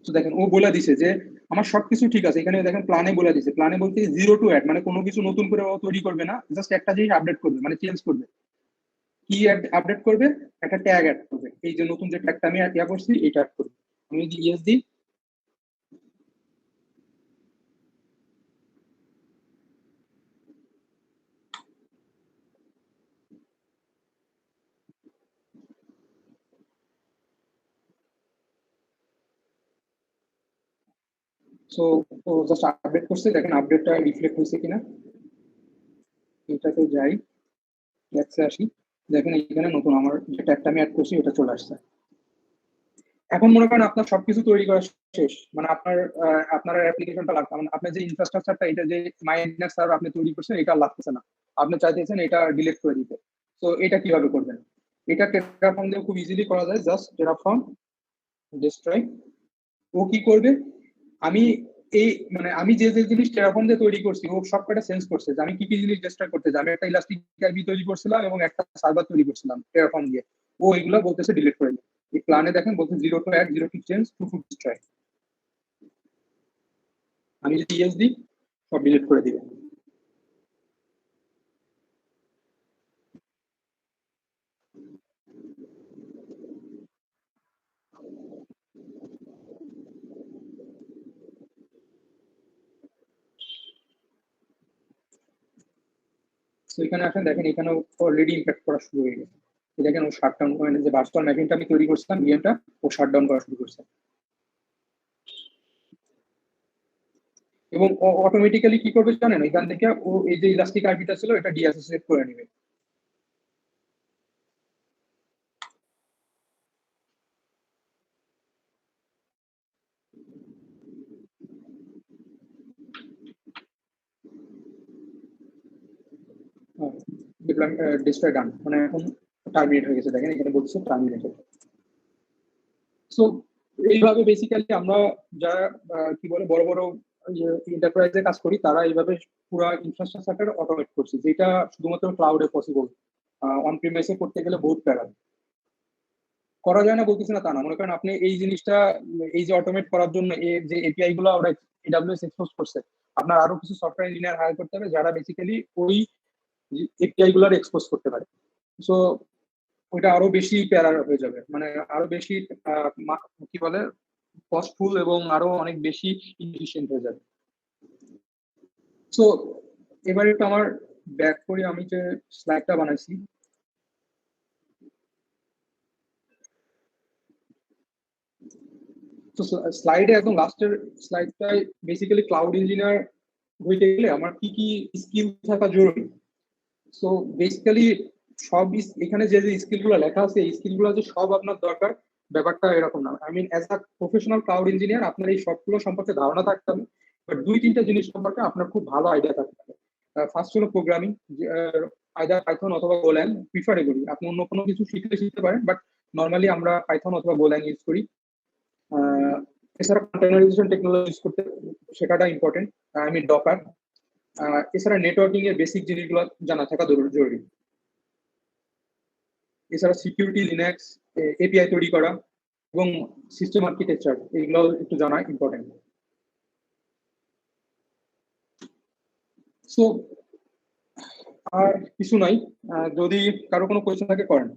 তো দেখেন ও বলে দিছে যে আমার সবকিছু ঠিক আছে, এখানে দেখেন প্ল্যানে বলে দিছে, প্ল্যানে বলতে 0 to add, মানে কোনো কিছু নতুন করে ও তৈরি করবে না, জাস্ট একটা জিনিস আপডেট করবে মানে চেঞ্জ করবে। কি আপডেট করবে, একটা ট্যাগ অ্যাড করবে, এই যে নতুন যে ট্যাগটা আমি ইয়া করছি এটা অ্যাড করবে। আমি যদি ইয়েস দিই সো ও জাস্ট আপডেট করছে, দেখেন আপডেটটা রিফ্লেক্ট হয়েছে কিনা। এটাতে যাই ট্যাগসে আসি, দেখেন এখানে নতুন আমার যে ট্যাগটা আমি অ্যাড করছি এটা চলে আসছে। এখন মনে করেন আপনার সবকিছু তৈরি করা শেষ, মানে আপনার অ্যাপ্লিকেশনটা লাগবে, মানে আপনার যে ইনফ্রাস্ট্রাকচারটা এটা যে মাইনাস সার্ভার আপনি তৈরি করছেন এটা লাগতেছে না, আপনি চাইতেছেন এটা ডিলিট করে দিতে। তো এটা কিভাবে করবেন, এটা টেরাফর্ম দিয়ে খুব ইজিলি করা যায়। জাস্ট টেরাফর্ম ডিস্ট্রয়, ও কি করবে, আমি এই মানে আমি যে যে জিনিস টেরাফর্ম দিয়ে তৈরি করছি ও সবকটা সেন্স করছে যে আমি কি কি জিনিস ডিস্ট্রয় করতে চাই। আমি একটা ইলাস্টিক আইপি তৈরি করছিলাম এবং একটা সার্ভার তৈরি করছিলাম টেরাফর্ম দিয়ে, ও এগুলো বলতেছে ডিলিট করে দিই। এই প্ল্যানে দেখেন বলতে 0 to add, 0 to change, 2 to destroy। আমি যদি ইয়েস দিই সব ডিলিট করে দিবে। তো এখানে আসেন দেখেন এখানে অলরেডি ইম্প্যাক্ট করা শুরু হয়ে গেছে। দেখেন ও শাটডাউন করে, যে ভার্চুয়াল মেশিনটা আমি তৈরি করছিলাম ভিএমটা ও শাটডাউন করা শুরু করছে, এবং অটোমেটিক্যালি কি করবে জানেন, এখান থেকে ও এই যে ইলাস্টিক আইপিটা ছিল এটা ডিঅ্যাসোসিয়েট করে নেবে। ডিসপ্লে ডান, মানে এখন টার্মিনেট হয়ে গেছে, দেখেন এখানে বলছে টার্মিনেটেড। সো এইভাবে বেসিক্যালি আমরা যারা কি বলে বড় বড় এন্টারপ্রাইজে কাজ করি তারা এইভাবে পুরো ইনফ্রাস্ট্রাকচার অটোমেট করছে, যেটা শুধুমাত্র ক্লাউডে পসিবল। অন প্রিমাইসে করতে গেলে বহুত প্যারা। করা যায় না বলতেছি না তা না, মনে করেন আপনি এই জিনিসটা এই যে অটোমেট করার জন্য এই যে এপিআই গুলো ওরা এডাব্লিউএস এক্সপোজ করছে, আপনার আরো কিছু সফটওয়্যার ইঞ্জিনিয়ার হায়ার করতে হবে যারা বেসিক্যালি ওই এপিআই গুলার এক্সপোজ করতে পারে। সো ওইটা আরো বেশি প্যারা হয়ে যাবে, মানে আরো বেশি কি বলে কস্টফুল এবং আরো অনেক বেশি ইনএফিশিয়েন্ট হয়ে যাবে। সো এবার একটু আমার ব্যাক করি, আমি যে স্লাইডটা বানাইছি। তো স্লাইডে একদম লাস্টের স্লাইডটাই বেসিক্যালি ক্লাউড ইঞ্জিনিয়ার হইতে গেলে আমার কি কি স্কিল থাকা জরুরি। সো বেসিক্যালি সব এখানে যে যে স্কিলগুলো লেখা আছে এই স্কিলগুলো যে সব আপনার দরকার ব্যাপারটা এরকম না। I mean as a professional cloud engineer আপনার এই সবগুলো সম্পর্কে ধারণা থাকতে হবে, বাট দুই তিনটা জিনিস সম্পর্কে আপনার খুব ভালো আইডিয়া থাকতে হবে। ফার্স্ট হলো প্রোগ্রামিং, আইদার পাইথন অথবা গোল্যাং প্রিফারেবলি। আপনি অন্য কোনো কিছু শিখতে পারেন, বাট নর্মালি আমরা পাইথন অথবা গোল্যাং ইউজ করি। এছাড়া কন্টেনারাইজেশন টেকনোলজি ইউজ করতে শেখাটা ইম্পর্টেন্ট, আই মিন ডকার। এছাড়া নেটওয়ার্কিং এর বেসিক জিনিসগুলো জানা থাকা জরুরি। এছাড়া সিকিউরিটি, লিনাক্স, এপিআই তৈরি করা এবং সিস্টেম আর্কিটেকচার এগুলো একটু জানা ইম্পর্টেন্ট। সো আর কিছু নাই, যদি কারো কোনো কোয়েশ্চেন থাকে করেন।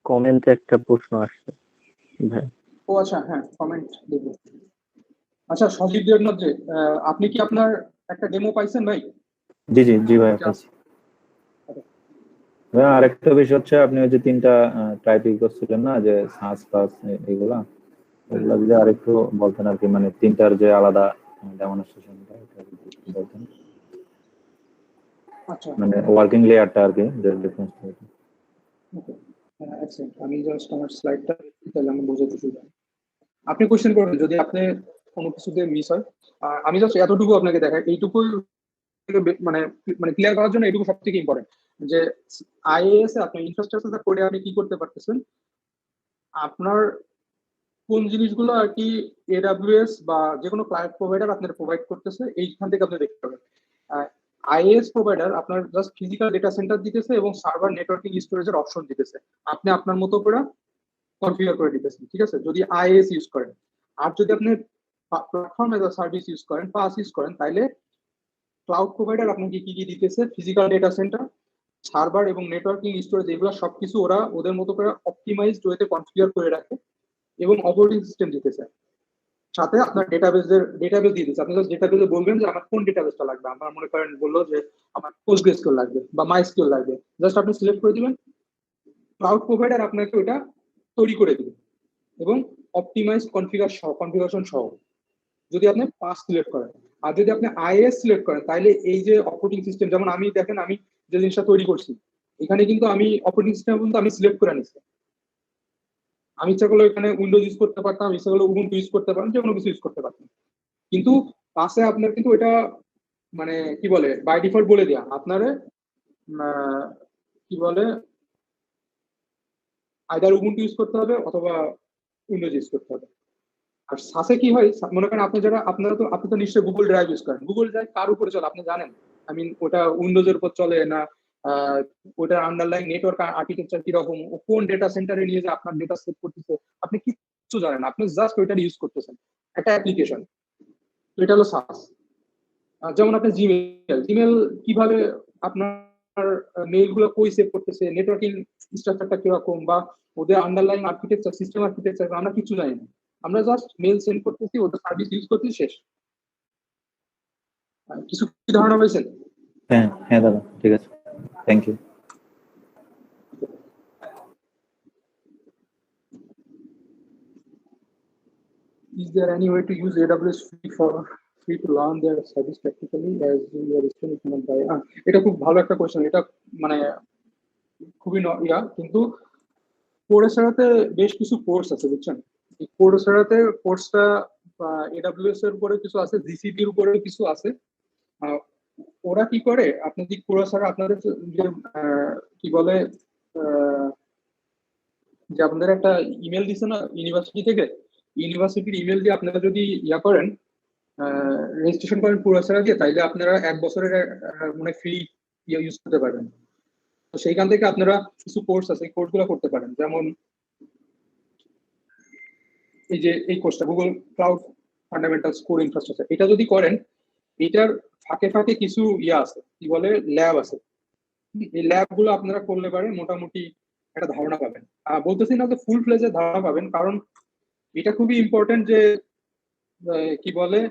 কমেন্টে একটা প্রশ্ন আসছে ভাই। ও আচ্ছা, হ্যাঁ কমেন্ট দেখবো। আচ্ছা সজীব দেবনাথ যে, আপনি কি আপনার একটা ডেমো পাইছেন ভাই? জি জি জি ভাই পাইছি। ভাই আরেকটা বিষয় হচ্ছে আপনি ওই যে তিনটা টাইপিং করছিলেন না, যে সাস পাস এগুলা যদি আরেকটু বলতেন আর কি, মানে তিনটার যে আলাদা ডেমনস্ট্রেশনটা বলতেন, আচ্ছা মানে ওয়ার্কিং লেয়ারটা আর কি, যে ডিফারেন্স। ওকে, এক্সেলেন্ট। আমি জাস্ট আমার স্লাইডটা তাহলে আমি বোঝাতে সুবিধা। আপনি কোশ্চেন করবেন যদি আপনি কোনো কিছুতে মিস হয়। আমি জাস্ট এতটুকু আপনাকে দেখাই, এইটুকু মানে মানে ক্লিয়ার করার জন্য এইটুকু সব থেকে ইম্পর্টেন্ট যে আইএএস এ আপনি ইনফ্রাস্ট্রাকচার করে আপনি কি করতে পারতেছেন, আপনার কোন জিনিসগুলো আর কি এডাব্লিউএস বা যে কোনো ক্লাউড প্রোভাইডার আপনার প্রোভাইড করতেছে, এইখান থেকে আপনি দেখতে পাবেন। আইএএস প্রোভাইডার আপনার জাস্ট ফিজিক্যাল ডেটা সেন্টার দিতেছে এবং সার্ভার নেটওয়ার্কিং স্টোরেজের অপশন দিতেছে, আপনি আপনার মতো করে কনফিগার করে দিতেছেন, ঠিক আছে, যদি আইএএস ইউজ করেন। আর যদি আপনি platform as a service use করেন, পাস ইউজ করেন, তাইলে ক্লাউড প্রোভাইডার আপনাকে কি কি দিতেছে, ফিজিক্যাল ডেটা সেন্টার, সার্ভার এবং নেটওয়ার্কিং স্টোরেজ, এগুলো সবকিছু ওরা ওদের মতো করে অপটিমাইজড ওয়েতে কনফিগার করে রাখে এবং অপারেটিং সিস্টেম দিতেছে। সাথে আপনার ডেটাবেস দিয়ে দিচ্ছে, আপনি জাস্ট ডেটাবেসে বলবেন যে আমার কোন ডেটাবেসটা লাগবে। আমার মনে করেন বললো যে আমার পোস্টগ্রেসকিউএল লাগবে বা মাইস্কিউএল লাগবে, জাস্ট আপনি সিলেক্ট করে দিবেন, ক্লাউড প্রোভাইডার আপনাকে ওটা তৈরি করে দিবে এবং অপটিমাইজ কনফিগারেশন সহ, যদি আপনি পাস সিলেক্ট করেন। আর যদি আপনি আইএস সিলেক্ট করেন তাহলে এই যে অপারেটিং সিস্টেম, যেমন আমি দেখেন আমি যে জিনিসটা তৈরি করছি এখানে কিন্তু আমি অপারেটিং সিস্টেম কিন্তু আমি সিলেক্ট করে নিচ্ছি। আমি ইচ্ছা করলে এখানে উইন্ডোজ ইউজ করতে পারতাম, ইচ্ছা করলে উবুন্টু ইউজ করতে পারতাম, যে কোনো কিছু ইউজ করতে পারতাম, কিন্তু পাশে আপনার কিন্তু এটা মানে কি বলে বাই ডিফল্ট বলে দেয়া আপনারে কি বলে আইদার উবুন্টু ইউজ করতে হবে অথবা উইন্ডোজ ইউজ করতে হবে। আর সাসে কি হয়, মনে করেন আপনি যারা আপনি তো নিশ্চয়ই গুগল ড্রাইভ ইউজ করেন, গুগল ড্রাইভ কার উপরে চলে আপনি জানেন? আই মিন ওটা উইন্ডোজের উপর চলে না, ওটার আন্ডারলাইন নেটওয়ার্ক আর্কিটেকচার কিরকম, ও কোন ডেটা সেন্টারে নিয়ে যে আপনার ডেটা সেভ করতেছে আপনি কিচ্ছু জানেন, আপনি জাস্ট ওইটার ইউজ করতেছেন একটা অ্যাপ্লিকেশন। তো এটা হলো সাস। যেমন আপনি জিমেল কিভাবে আপনার মেইল গুলো কই সেভ করতেছে, নেটওয়ার্কিং স্ট্রাকচারটা কিরকম, বা ওদের আন্ডারলাইন আর্কিটেকচার, সিস্টেম আর্কিটেকচার আমরা কিছু জানি না, আমরা জাস্ট মেল সেন্ড করতেছি, ওদের সার্ভিস ইউজ করতেছি, শেষ। কিছু কি ধারণা পাইছেন? হ্যাঁ হ্যাঁ দাদা, ঠিক আছে, thank you. Is there any way to use AWS free to learn their service practically as we are still implement by? এটা খুব ভালো একটা কোশ্চেন, এটা মানে খুবই কিন্তু কোর্সেরাতে বেশ কিছু কোর্স আছে বুঝছেন। এই কোর্সেরাতে কোর্সটা এডাব্লিউএস এর উপরে কিছু আছে, জিসিপি এর উপরে কিছু আছে। ওরা কি করে, আপনি যদি কোর্সেরা আপনাদের যে কি বলে যে আপনাদের একটা ইমেল দিছে না ইউনিভার্সিটি থেকে, ইউনিভার্সিটির ইমেল দিয়ে আপনারা যদি ইয়া করেন, রেজিস্ট্রেশন করেন পুরো সারা দিয়ে, তাইলে আপনারা 1 বছরের মানে ফ্রি ইউজ করতে পারবেন। তো সেইখান থেকে আপনারা কিছু কোর্স আছে, এই কোর্স গুলো করতে পারেন। যেমন এই যে এই কোর্সটা Google cloud fundamentals core infrastructure, এটা যদি করেন, এটার ফাঁকে ফাঁকে কিছু ইয়া আছে, কি বলে, ল্যাব আছে। এই ল্যাব গুলো আপনারা করলে পারে মোটামুটি একটা ধারণা পাবেন। বলতেছি না যে ফুল ফ্লেজের ধারণা পাবেন, কারণ এটা খুবই ইম্পর্টেন্ট যে কি বলে,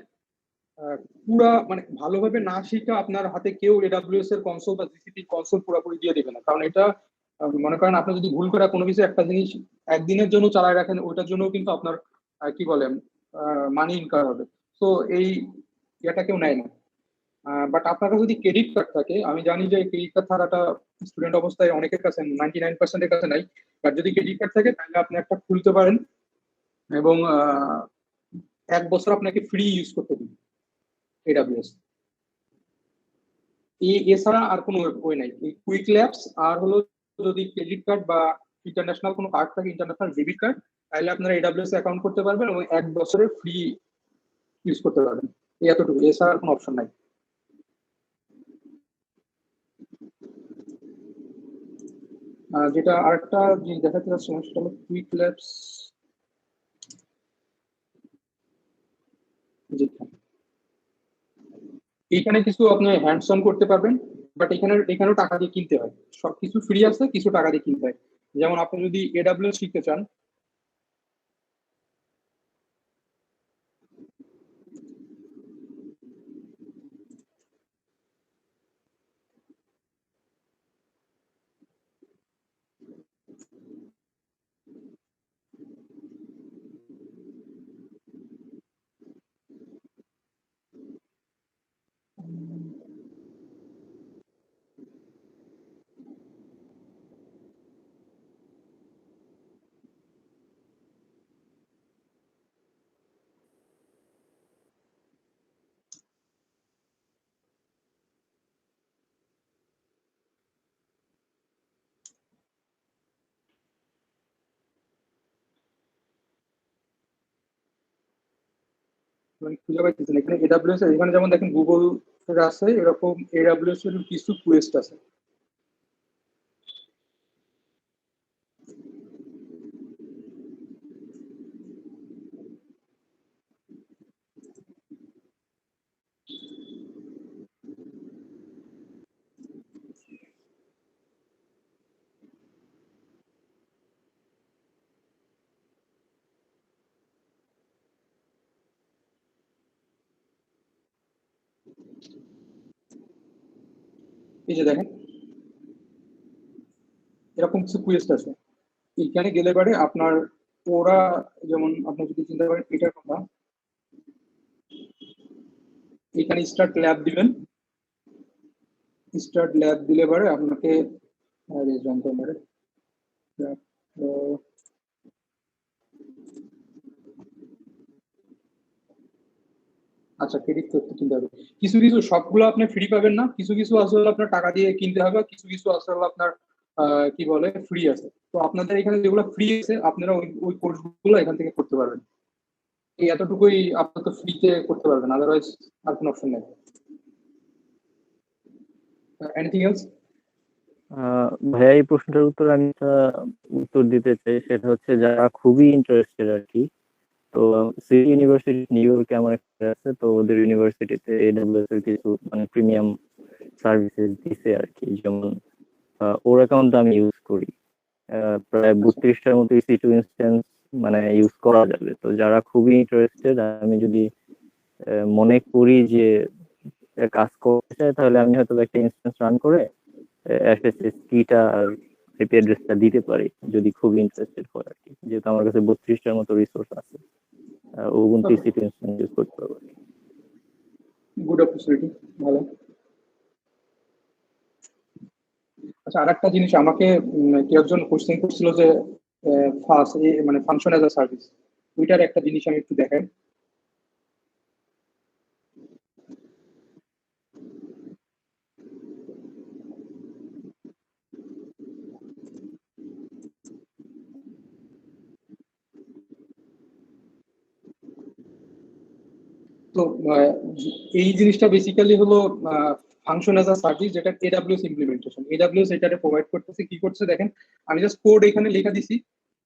পুরা মানে ভালোভাবে না শিখে আপনার হাতে কেউ এডাব্লিউএস এর কনসোল বা জিসিপি কনসোল পুরোপুরি দিয়ে দেবে না। কারণ এটা মনে করেন আপনি যদি ভুল করে কোনো কিছু একটা জিনিস একদিনের জন্য চালায় রাখেন, ওইটার জন্য কিন্তু আপনার কি বলে মানি ইনকাম হবে। তো এই এটা কেউ নেয় না। বাট আপনার কাছে যদি ক্রেডিট কার্ড থাকে, আমি জানি যে ক্রেডিট কার্ড থাকাটা স্টুডেন্ট অবস্থায় অনেকের কাছে 99%-এর কাছে নাই, বাট যদি ক্রেডিট কার্ড থাকে তাহলে আপনি একটা খুলতে পারেন এবং 1 বছর আপনাকে ফ্রি ইউজ করতে দিন এডাব্লিউএস। এছাড়া আর কোনো ওয়ে নাই। এই কুইক ল্যাবস আর হলো, যদি ক্রেডিট কার্ড বা ইন্টারন্যাশনাল কোনো কার্ড থাকে, ইন্টারন্যাশনাল ডেবিট কার্ড, তাহলে আপনারা এডাব্লিউএস অ্যাকাউন্ট করতে পারবেন এবং 1 বছরের ফ্রি ইউজ করতে পারবেন। এই এতটুকু, এছাড়া আর কোনো অপশন নাই। যেটা আরেকটা জিনিস দেখাতে চাচ্ছি সেটা হলো কুইক ল্যাবস। এইখানে কিছু আপনি হ্যান্ডস অন করতে পারবেন, বাট এখানেও টাকা দিয়ে কিনতে হয়। সবকিছু ফ্রি আছে, কিছু টাকা দিয়ে কিনতে হয়। যেমন আপনি যদি এডাব্লিউএস শিখতে চান, মানে খুঁজে পাইতেছেন এখানে এডাব্লিউএস এখানে যেমন দেখেন গুগল এর আছে, এরকম এডাব্লিউএস এর কিছু কুয়েস্ট আছে। এই যে দেখেন এরকম কিছু কুয়েস্ট আছে, এখানে গেলে পারে আপনার ওরা, যেমন আপনি যদি চিন্তা করেন এটার কথা, এখানে স্টার্ট ল্যাব দিবেন। স্টার্ট ল্যাব দিলে পারে আপনাকে জানতে পারে। আচ্ছা, ক্রেডিট করতে কিনতে হবে। কিছু কিছু, সবগুলো আপনি ফ্রি পাবেন না, কিছু কিছু আসলে আপনার টাকা দিয়ে কিনতে হবে, কিছু কিছু আসলে আপনার কি বলে ফ্রি আছে। তো আপনাদের এখানে যেগুলো ফ্রি আছে আপনারা ওই ওই কোর্স গুলো এখান থেকে করতে পারবেন। এই এতটুকুই আপাতত ফ্রিতে করতে পারবেন, আদারওয়াইজ আর কোনো অপশন নেই। Anything else? ভাইয়া এই প্রশ্নটার উত্তর আমি একটা উত্তর দিতে চাই, সেটা হচ্ছে যারা খুবই ইন্টারেস্টেড আর কি। তো সিটি ইউনিভার্সিটি নিউ ইয়র্কে আমার একটা আছে, তো ওদের ইউনিভার্সিটিতে এডাব্লিউএস এর কিছু মানে প্রিমিয়াম সার্ভিসেস দিছে আর কি। যেমন ওর অ্যাকাউন্ট আমি ইউজ করি, প্রায় 32টার মতো EC2 ইনস্ট্যান্স মানে ইউজ করা যাবে। তো যারা খুবই ইন্টারেস্টেড, আমি যদি মনে করি যে কাজ করতে চাই, তাহলে আমি হয়তো একটা ইনস্ট্যান্স রান করে এসএসএস কিটা আর আইপি অ্যাড্রেসটা দিতে পারি, যদি খুব ইন্টারেস্টেড হয় আর কি। যেহেতু আমার কাছে 32টার মতো রিসোর্স আছে, উবুন্টু EC2 ইনস্ট্যান্স ইউজ করতে পারবো। গুড অপরচুনিটি, ভালো। আচ্ছা, আরেকটা জিনিস আমাকে কেউ একজন কোশ্চেন করছিল যে ফাস মানে ফাংশন অ্যাজ আ সার্ভিস, ওইটার একটা জিনিস আমি একটু দেখাই। তো এই জিনিসটা বেসিক্যালি হলো ফাংশন অ্যাজ আ সার্ভিস, যেটা এডাব্লিউএস ইমপ্লিমেন্টেশন। এডাব্লিউএস এটাকে প্রোভাইড করতেছে, কি করছে দেখেন, আমি জাস্ট কোড এখানে লেখা দিছি,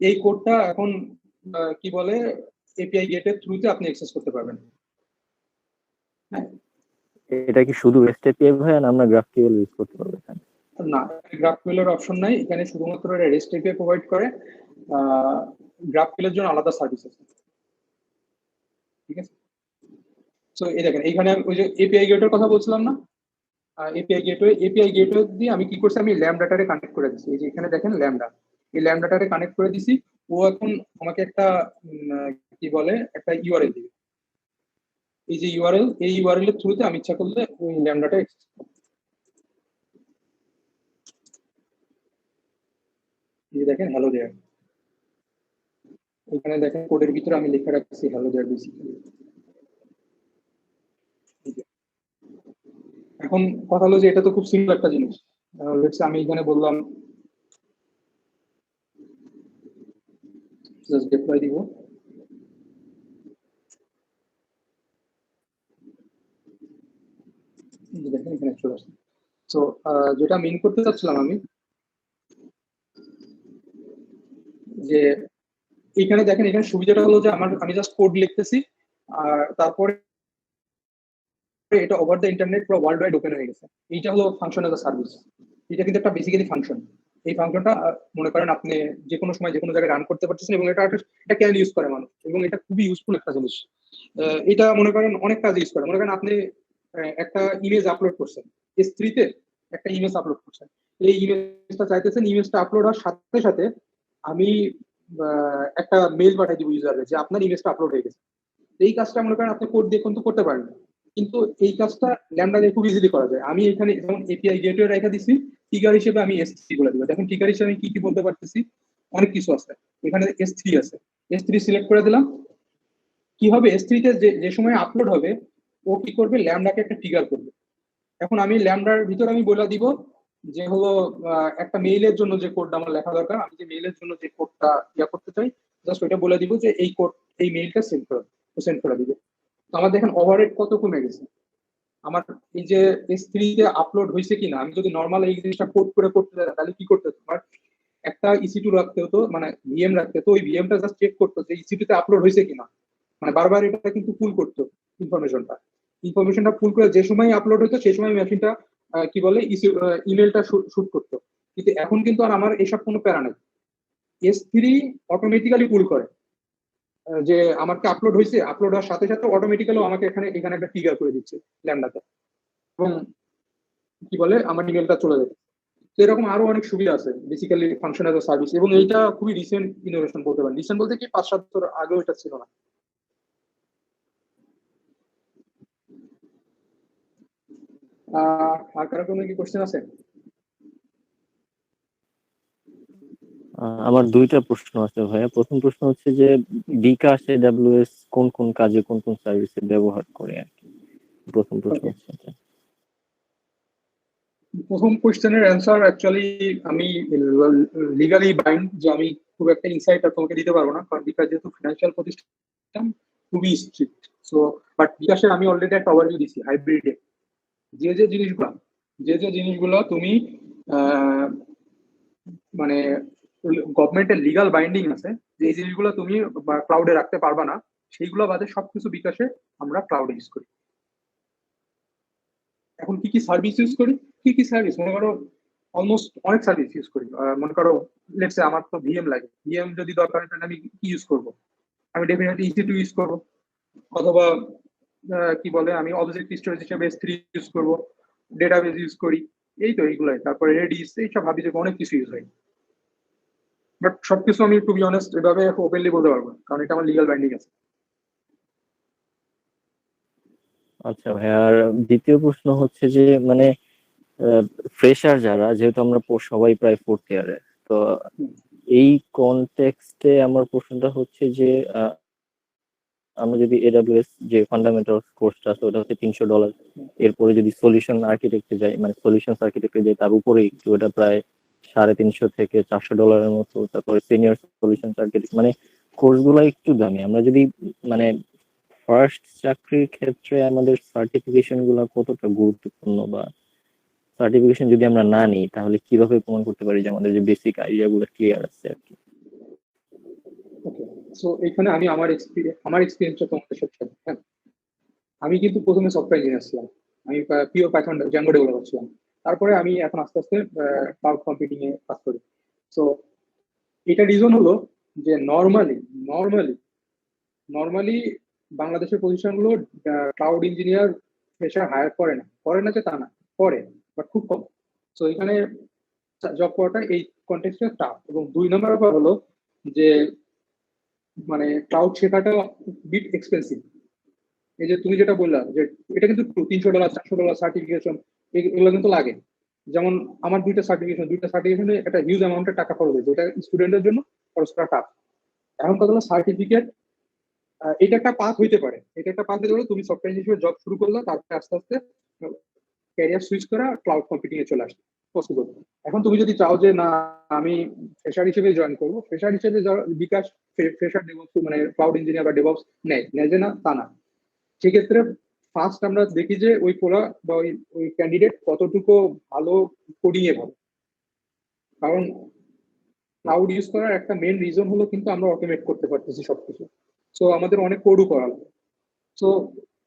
এই কোডটা এখন কি বলে এপিআই গেটের থ্রুতে আপনি অ্যাক্সেস করতে পারবেন। হ্যাঁ, এটা কি শুধু REST API ভাই, না আমরা GraphQL ইউজ করতে পারবো এখানে? না, GraphQL এর অপশন নাই এখানে, শুধুমাত্র রেস্ট এপিআই প্রোভাইড করে। GraphQL এর জন্য আলাদা সার্ভিস আছে, ঠিক আছে। সো এই দেখেন এখানে ওই যে এপিআই গেটের কথা বলছিলাম না, এপিআই গেটওয়ে দিয়ে আমি কি করছি, আমি ল্যামডাটারে কানেক্ট করে দিছি। এই যে এখানে দেখেন ল্যামডা, এই ল্যামডাটারে কানেক্ট করে দিছি। ও এখন আমাকে একটা কি বলে একটা ইউআরএল দিবে। এই যে ইউআরএল, এই ইউআরএল এর থ্রুতে আমি ইচ্ছা করলে ওই ল্যামডাটা অ্যাক্সেস করব। এই যে দেখেন হ্যালো দেয়ার, এখানে দেখেন কোডের ভিতরে আমি লেখা রাখছি হ্যালো দেয়ার বেসিক্যালি। এখন কথা হলো যে এটা তো খুব সিম্পল একটা জিনিস। আমি এখানে বললাম জাস্ট ডিপ্লয় দিব, দেখেন এখানে চলে আসছে। তো যেটা মিন করতে চাচ্ছিলাম আমি, যে এখানে দেখেন এখানে সুবিধাটা হলো যে আমি জাস্ট কোড লিখতেছি, আর তারপরে এটা ওভার দ্য ইন্টারনেট পুরো ওয়ার্ল্ড ওয়াইড ওপেন হয়ে গেছে। এইটা হলো ফাংশন অ্যাজ আ সার্ভিস। এটা কিন্তু একটা বেসিক্যালি ফাংশন। এই ফাংশনটা মনে করেন আপনি যে কোনো সময় যে কোনো জায়গায় রান করতে পারতেছেন, এবং এটা ক্যান ইউজ করে মানুষ, এবং এটা খুবই ইউজফুল একটা জিনিস। এটা মনে করেন অনেক কাজ ইউজ করে। মনে করেন আপনি একটা ইমেজ আপলোড করছেন, S3 তে একটা ইমেজ আপলোড করছেন, এই ইমেজটা চাইতেছেন, ইমেজটা আপলোড হওয়ার সাথে সাথে আমি একটা মেল পাঠিয়ে দিব ইউজারে যে আপনার ইমেজটা আপলোড হয়ে গেছে। এই কাজটা মনে করেন আপনি কোড দিয়ে কিন্তু করতে পারেন না, কিন্তু এই কাজটা ল্যামডা দিয়ে খুব ইজিলি করা যায়। আমি এখানে যেমন এপিআই গেটওয়ে রেখে দিছি, ট্রিগার হিসেবে আমি S3 বলে দিব। দেখেন ট্রিগার হিসেবে আমি কি কি বলতে পারতেছি, অনেক কিছু আছে। এখানে S3 আছে, S3 সিলেক্ট করে দিলাম। কি হবে, S3 তে যে সময় আপলোড হবে, ও কি করবে, ল্যামডাকে একটা ট্রিগার করবে। এখন আমি ল্যামডার ভিতর আমি বলে দিব যে হলো একটা মেইলের জন্য যে কোডটা আমার লেখা দরকার, আমি যে মেইলের জন্য যে কোডটা করতে চাই, জাস্ট ওইটা বলে দিব যে এই কোড, এই মেইলটা সেন্ড করে দিবে। তো আমার দেখেন ওভারহেড কত কমে গেছে। আমার এই যে S3 তে আপলোড হয়েছে কিনা, আমি যদি নর্মাল এই জিনিসটা কোড করে করতে চাই, তাহলে কি করতে হতো, আমার একটা EC2 রাখতে হতো, মানে ভিএম রাখতে হতো, ওই ভিএমটা জাস্ট চেক করতো যে EC2 তে আপলোড হয়েছে কিনা, মানে বারবার এটা কিন্তু পুল করতো ইনফরমেশনটা পুল করে যে সময় আপলোড হতো সেই সময় মেশিনটা কি বলে ইমেলটা শুট করতো। কিন্তু এখন কিন্তু আর আমার এসব কোনো প্যারা নাই, S3 অটোমেটিক্যালি পুল করে যে আমাকে আপলোড হয়েছে, আপলোড হওয়ার সাথে সাথে অটোমেটিক্যালি আমাকে এখানে একটা ট্রিগার করে দিচ্ছে ল্যামডাতে, এবং কি বলে আমার ইমেলটা চলে যাবে। তো এরকম আরো অনেক সুবিধা আছে basically function as a service, এবং এইটা খুবই রিসেন্ট ইনোভেশন বলতে পারেন। রিসেন্ট বলতে কি 5-7 বছর আগেও এটা ছিল না। আর কারো কোনো কি কোশ্চেন আছে? আমার দুইটা প্রশ্ন আছে ভাইয়া। প্রথম প্রশ্ন হচ্ছে যে বিকাশ AWS কোন কোন কাজে কোন কোন সার্ভিসে ব্যবহার করে আর কি, প্রথম প্রশ্ন Okay. হচ্ছে এটা। প্রথম কোশ্চেনের অ্যান্সার অ্যাকচুয়ালি আমি লিগালি বাইন্ড, যে আমি খুব একটা ইনসাইট আর তোমাকে দিতে পারবো না, কারণ বিকাশ যেহেতু ফিনান্সিয়াল প্রতিষ্ঠান খুবই স্ট্রিক্ট। সো বাট বিকাশে আমি অলরেডি একটা ওভারভিউ দিচ্ছি হাইব্রিডে, যে জিনিসগুলো তুমি মানে গভর্নমেন্টের লিগাল বাইন্ডিং আছে, যে এই জিনিসগুলো তুমি ক্লাউডে রাখতে পারবা না, সেইগুলো বাদে সবকিছু বিকাশে আমরা ক্লাউডে ইউজ করি। এখন কি কি সার্ভিস ইউজ করি, কি সার্ভিস মনে করো, অলমোস্ট অনেক সার্ভিস ইউজ করি। মনে করো লেটস সে আমার তো ভিএম লাগে, ভিএম যদি দরকার হয় তাহলে আমি কি ইউজ করব, আমি ডেফিনেটলি EC2 ইউজ করব, অথবা কি বলে আমি অবজেক্ট স্টোরেজ হিসেবে S3 ইউজ করব, ডেটাবেস ইউজ করি, এই তো এইগুলাই। তারপরে রেডিস, এইসব ভাবি যে অনেক কিছু ইউজ হয়। বাট সবকিছু আমি টু বি অনেস্ট এভাবে ওপেনলি বলতে পারবো না, কারণ এটা আমার লিগাল বাইন্ডিং আছে। আচ্ছা ভাইয়া, আর দ্বিতীয় প্রশ্ন হচ্ছে যে মানে ফ্রেশার যারা, যেহেতু আমরা সবাই প্রায় 4th ইয়ারে, তো এই কনটেক্সটে আমার প্রশ্নটা হচ্ছে যে আমরা যদি AWS যে ফান্ডামেন্টাল কোর্সটা আছে ওটা হচ্ছে $300, এরপরে যদি সলিউশন আর্কিটেক্টে যাই, মানে সলিউশন আর্কিটেক্টে যাই, তার উপরে একটু, ওটা প্রায় $350 থেকে $400 মতো। তারপরে সিনিয়র সলিউশন আর্কিটেক্ট, মানে কোর্সগুলো একটু দামি। আমরা যদি মানে ফার্স্ট চাকরির ক্ষেত্রে আমাদের সার্টিফিকেশন গুলা কতটা গুরুত্বপূর্ণ, বা সার্টিফিকেশন যদি আমরা না নিই তাহলে কিভাবে প্রমাণ করতে পারি যে আমাদের যে বেসিক আইডিয়া গুলো ক্লিয়ার আছে আর কি? ওকে, সো এখানে আমি আমার এক্সপিরিয়েন্সটা তোমাদের সাথে share করি, হ্যাঁ। আমি কিন্তু প্রথমে সফটওয়্যার ইঞ্জিনিয়ার ছিলাম। আমি পিওর পাইথন জ্যাঙ্গো ডেভেলপার ছিলাম। তারপরে আমি এখন আস্তে আস্তে ক্লাউড কম্পিউটিং এ কাজ করি। সো এটা রিজন হলো যে নর্মালি নর্মালি বাংলাদেশের প্রতিষ্ঠানগুলো ক্লাউড ইঞ্জিনিয়ার ফ্রেশার হায়ার করে না যে তা না, করে, বাট খুব কম। সো এখানে জব করাটা এই কন্টেক্সটে টাফ। এবং 2 নম্বর ব্যাপার হলো যে মানে ক্লাউড শেখাটা বিট এক্সপেন্সিভ। এই যে তুমি যেটা বললা যে এটা কিন্তু $300 $400 সার্টিফিকেশন এগুলো কিন্তু লাগে। যেমন আমার দুইটা সার্টিফিকেশনে একটা হিউজ অ্যামাউন্টের টাকা খরচ হয়েছে, এটা স্টুডেন্টের জন্য খরচ করা টাফ। এখন কথা হলো সার্টিফিকেট, এটা একটা পাথ হইতে পারে, তুমি সফটওয়্যার হিসেবে জব শুরু করলে তারপরে আস্তে আস্তে ক্যারিয়ার সুইচ করা ক্লাউড কম্পিউটিং এ চলে আসবে পসিবল। এখন তুমি যদি চাও যে না আমি ফ্রেশার হিসেবে জয়েন করবো, ফ্রেশার হিসেবে বিকাশ ফ্রেশার ডেভলপস মানে ক্লাউড ইঞ্জিনিয়ার বা ডেভলপস নেয় যে না তা না। সেক্ষেত্রে ফার্স্ট আমরা দেখি যে ওই পোলা বা ওই ক্যান্ডিডেট কতটুকু ভালো কোডিং এ ভালো। কারণ ক্লাউড ইউজ করার একটা মেন রিজন হলো কিন্তু আমরা অটোমেট করতে পারতেছি সবকিছু। সো আমাদের অনেক কোডও করা লাগে। সো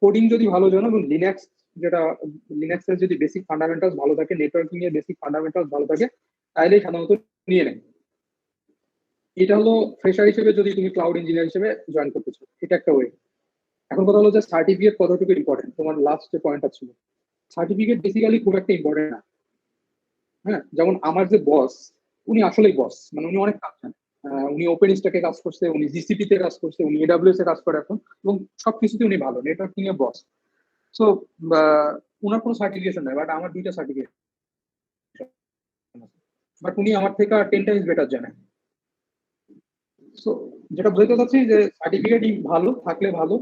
কোডিং যদি ভালো জানো এবং লিনাক্সের যদি বেসিক ফান্ডামেন্টালস ভালো থাকে, নেটওয়ার্কিং এর বেসিক ফান্ডামেন্টালস ভালো থাকে, তাহলে সাধারণত নিয়ে নেয়। এটা হলো ফ্রেশার হিসেবে যদি তুমি ক্লাউড ইঞ্জিনিয়ার হিসেবে জয়েন করতে চাও, এটা একটা ওয়ে। এখন কথা হলো যে সার্টিফিকেট কতটুকু ইম্পর্টেন্ট, তোমার লাস্ট যে পয়েন্টটা ছিল। সার্টিফিকেট বেসিক্যালি খুব একটা ইম্পর্টেন্ট না। হ্যাঁ, যেমন আমার যে বস, উনি আসলেই বস, মানে উনি অনেক কাজ জানেন। উনি ওপেন স্ট্যাকে কাজ করছে, উনি জিসিপি তে কাজ করছে, উনি এডাব্লিউএস এ কাজ করে এখন, এবং সবকিছুতে উনি ভালো, নেটওয়ার্কিং এ বস। সো উনার কোনো সার্টিফিকেশন নাই, বাট আমার 2টা সার্টিফিকেট, বাট উনি আমার থেকে 10 টাইমস বেটার জানেন। সো যেটা বলতে চাচ্ছি যে সার্টিফিকেট ভালো থাকলে ভালো,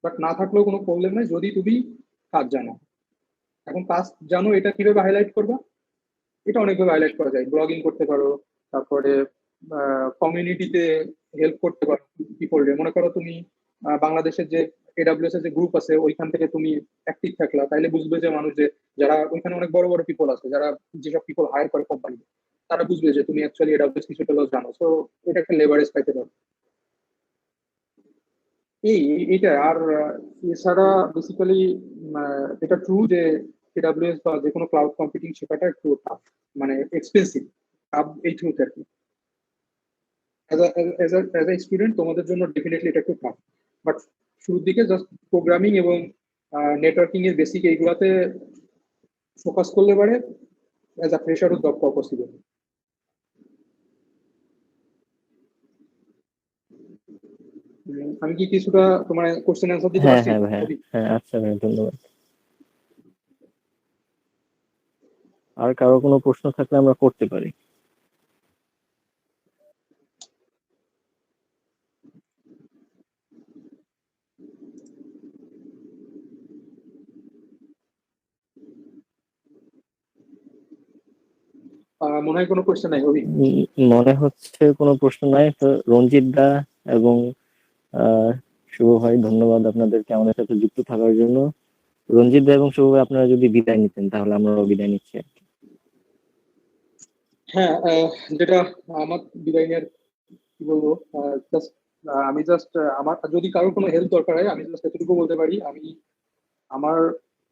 বাট না থাকলেও কোনো প্রবলেম নেই যদি তুমি কাজ জানো। এখন কাজ জানো এটা কিভাবে হাইলাইট করবা? এটা অনেকভাবে হাইলাইট করা যায়, ব্লগিং করতে পারো, তারপরে কমিউনিটিতে হেল্প করতে পারো। কি করবে, মনে করো তুমি বাংলাদেশের যে এডাব্লিউএস এর যে গ্রুপ আছে ওইখান থেকে তুমি অ্যাক্টিভ থাকলা, তাইলে বুঝবে যে মানুষ যে যারা ওইখানে অনেক বড় বড় পিপল আছে, যারা যেসব পিপল হায়ার করে কোম্পানি, তারা বুঝবে যে তুমি অ্যাকচুয়ালি এডাব্লিউএস কিছুটা হলেও জানো। সো এটা একটা লেভারেজ পাইতে পারো। এইটা আর এছাড়া বেসিক্যালি এটা ট্রু যে এডাব্লিউএস বা যে কোনো ক্লাউড কম্পিউটিং শেখাটা একটু টাফ, মানে এক্সপেন্সিভ। এই ট্রুথ আর কি। অ্যাজ এ স্টুডেন্ট তোমাদের জন্য ডেফিনেটলি এটা একটু টাফ, বাট শুরুর দিকে জাস্ট প্রোগ্রামিং এবং নেটওয়ার্কিং এর বেসিক এইগুলাতে ফোকাস করলে পারে অ্যাজ আ ফ্রেশারও জব পাওয়া পসিবল। আমি কি কিছুটা তোমার কোশ্চেন অ্যান্সার দিতে হ্যাঁ পারছি? হ্যাঁ ভাইয়া, হ্যাঁ আচ্ছা ভাইয়া, ধন্যবাদ। আর কারো কোনো প্রশ্ন থাকলে আমরা করতে পারি। মনে হয় কোনো কোশ্চেন নাই অভি? মনে হচ্ছে কোনো প্রশ্ন নাই তো। রঞ্জিত দা এবং শুভ ভাই, ধন্যবাদ আপনাদেরকে আমাদের সাথে যুক্ত থাকার জন্য। রঞ্জিত দা এবং শুভ ভাই, আপনারা যদি বিদায় নিতেন তাহলে আমরাও বিদায় নিচ্ছি আর কি। হ্যাঁ, যেটা আমার বিদায় নেওয়ার কি বলবো, জাস্ট আমি জাস্ট আমার যদি কারোর কোনো হেল্প দরকার হয় আমি জাস্ট এতটুকু বলতে পারি, আমি আমার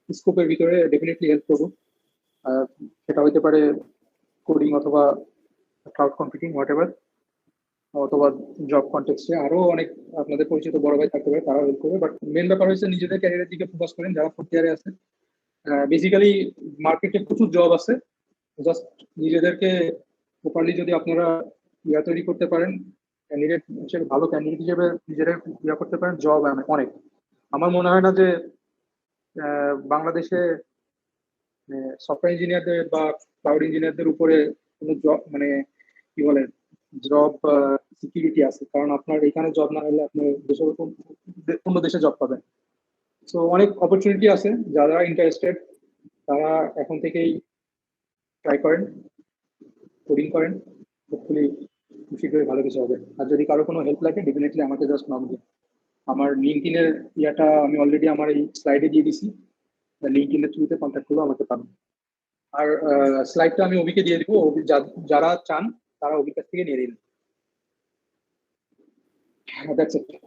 স্কোপের ভিতরে ডেফিনেটলি হেল্প করবো। আহ, সেটা হইতে পারে কোডিং অথবা ক্লাউড কম্পিউটিং হোয়াট এভার, অথবা জব কন্টেক্সটে আরো অনেক আপনাদের পরিচিত বড় ভাই থাকতে পারে, তারাও হেল্প করবে। বাট মেন ব্যাপার হচ্ছে নিজেদের ক্যারিয়ারের দিকে ফোকাস করেন যারা 4th ইয়ারে আছে। বেসিক্যালি মার্কেটে প্রচুর জব আছে, জাস্ট নিজেদেরকে প্রপারলি যদি আপনারা তৈরি করতে পারেন, ক্যান্ডিডেট হিসেবে ভালো ক্যান্ডিডেট হিসেবে নিজেরা করতে পারেন, জব অনেক। আমার মনে হয় না যে বাংলাদেশে সফটওয়্যার ইঞ্জিনিয়ারদের বা ক্লাউড ইঞ্জিনিয়ারদের উপরে কোনো জব মানে কি বলে জব সিকিউরিটি আছে, কারণ আপনার এখানে জব না হলে আপনি দেশের অন্য দেশে জব পাবেন। সো অনেক অপরচুনিটি আছে, যারা ইন্টারেস্টেড তারা এখন থেকেই ট্রাই করেন, কোডিং করেন, হোপফুলি শীঘ্রই ভালো কিছু হবে। আর যদি কারো কোনো হেল্প লাগে ডেফিনেটলি আমাকে জাস্ট নক দিন। আমার লিঙ্কডইনের ইয়াটা আমি অলরেডি আমার এই স্লাইডে দিয়ে দিছি, লিঙ্কডইনের থ্রুতে কন্ট্যাক্ট করলে আমাকে পাবেন। আর স্লাইডটা আমি অভিকে দিয়ে দিব, যারা চান তারা অভির কাছ থেকে নিয়ে নিন। That's it.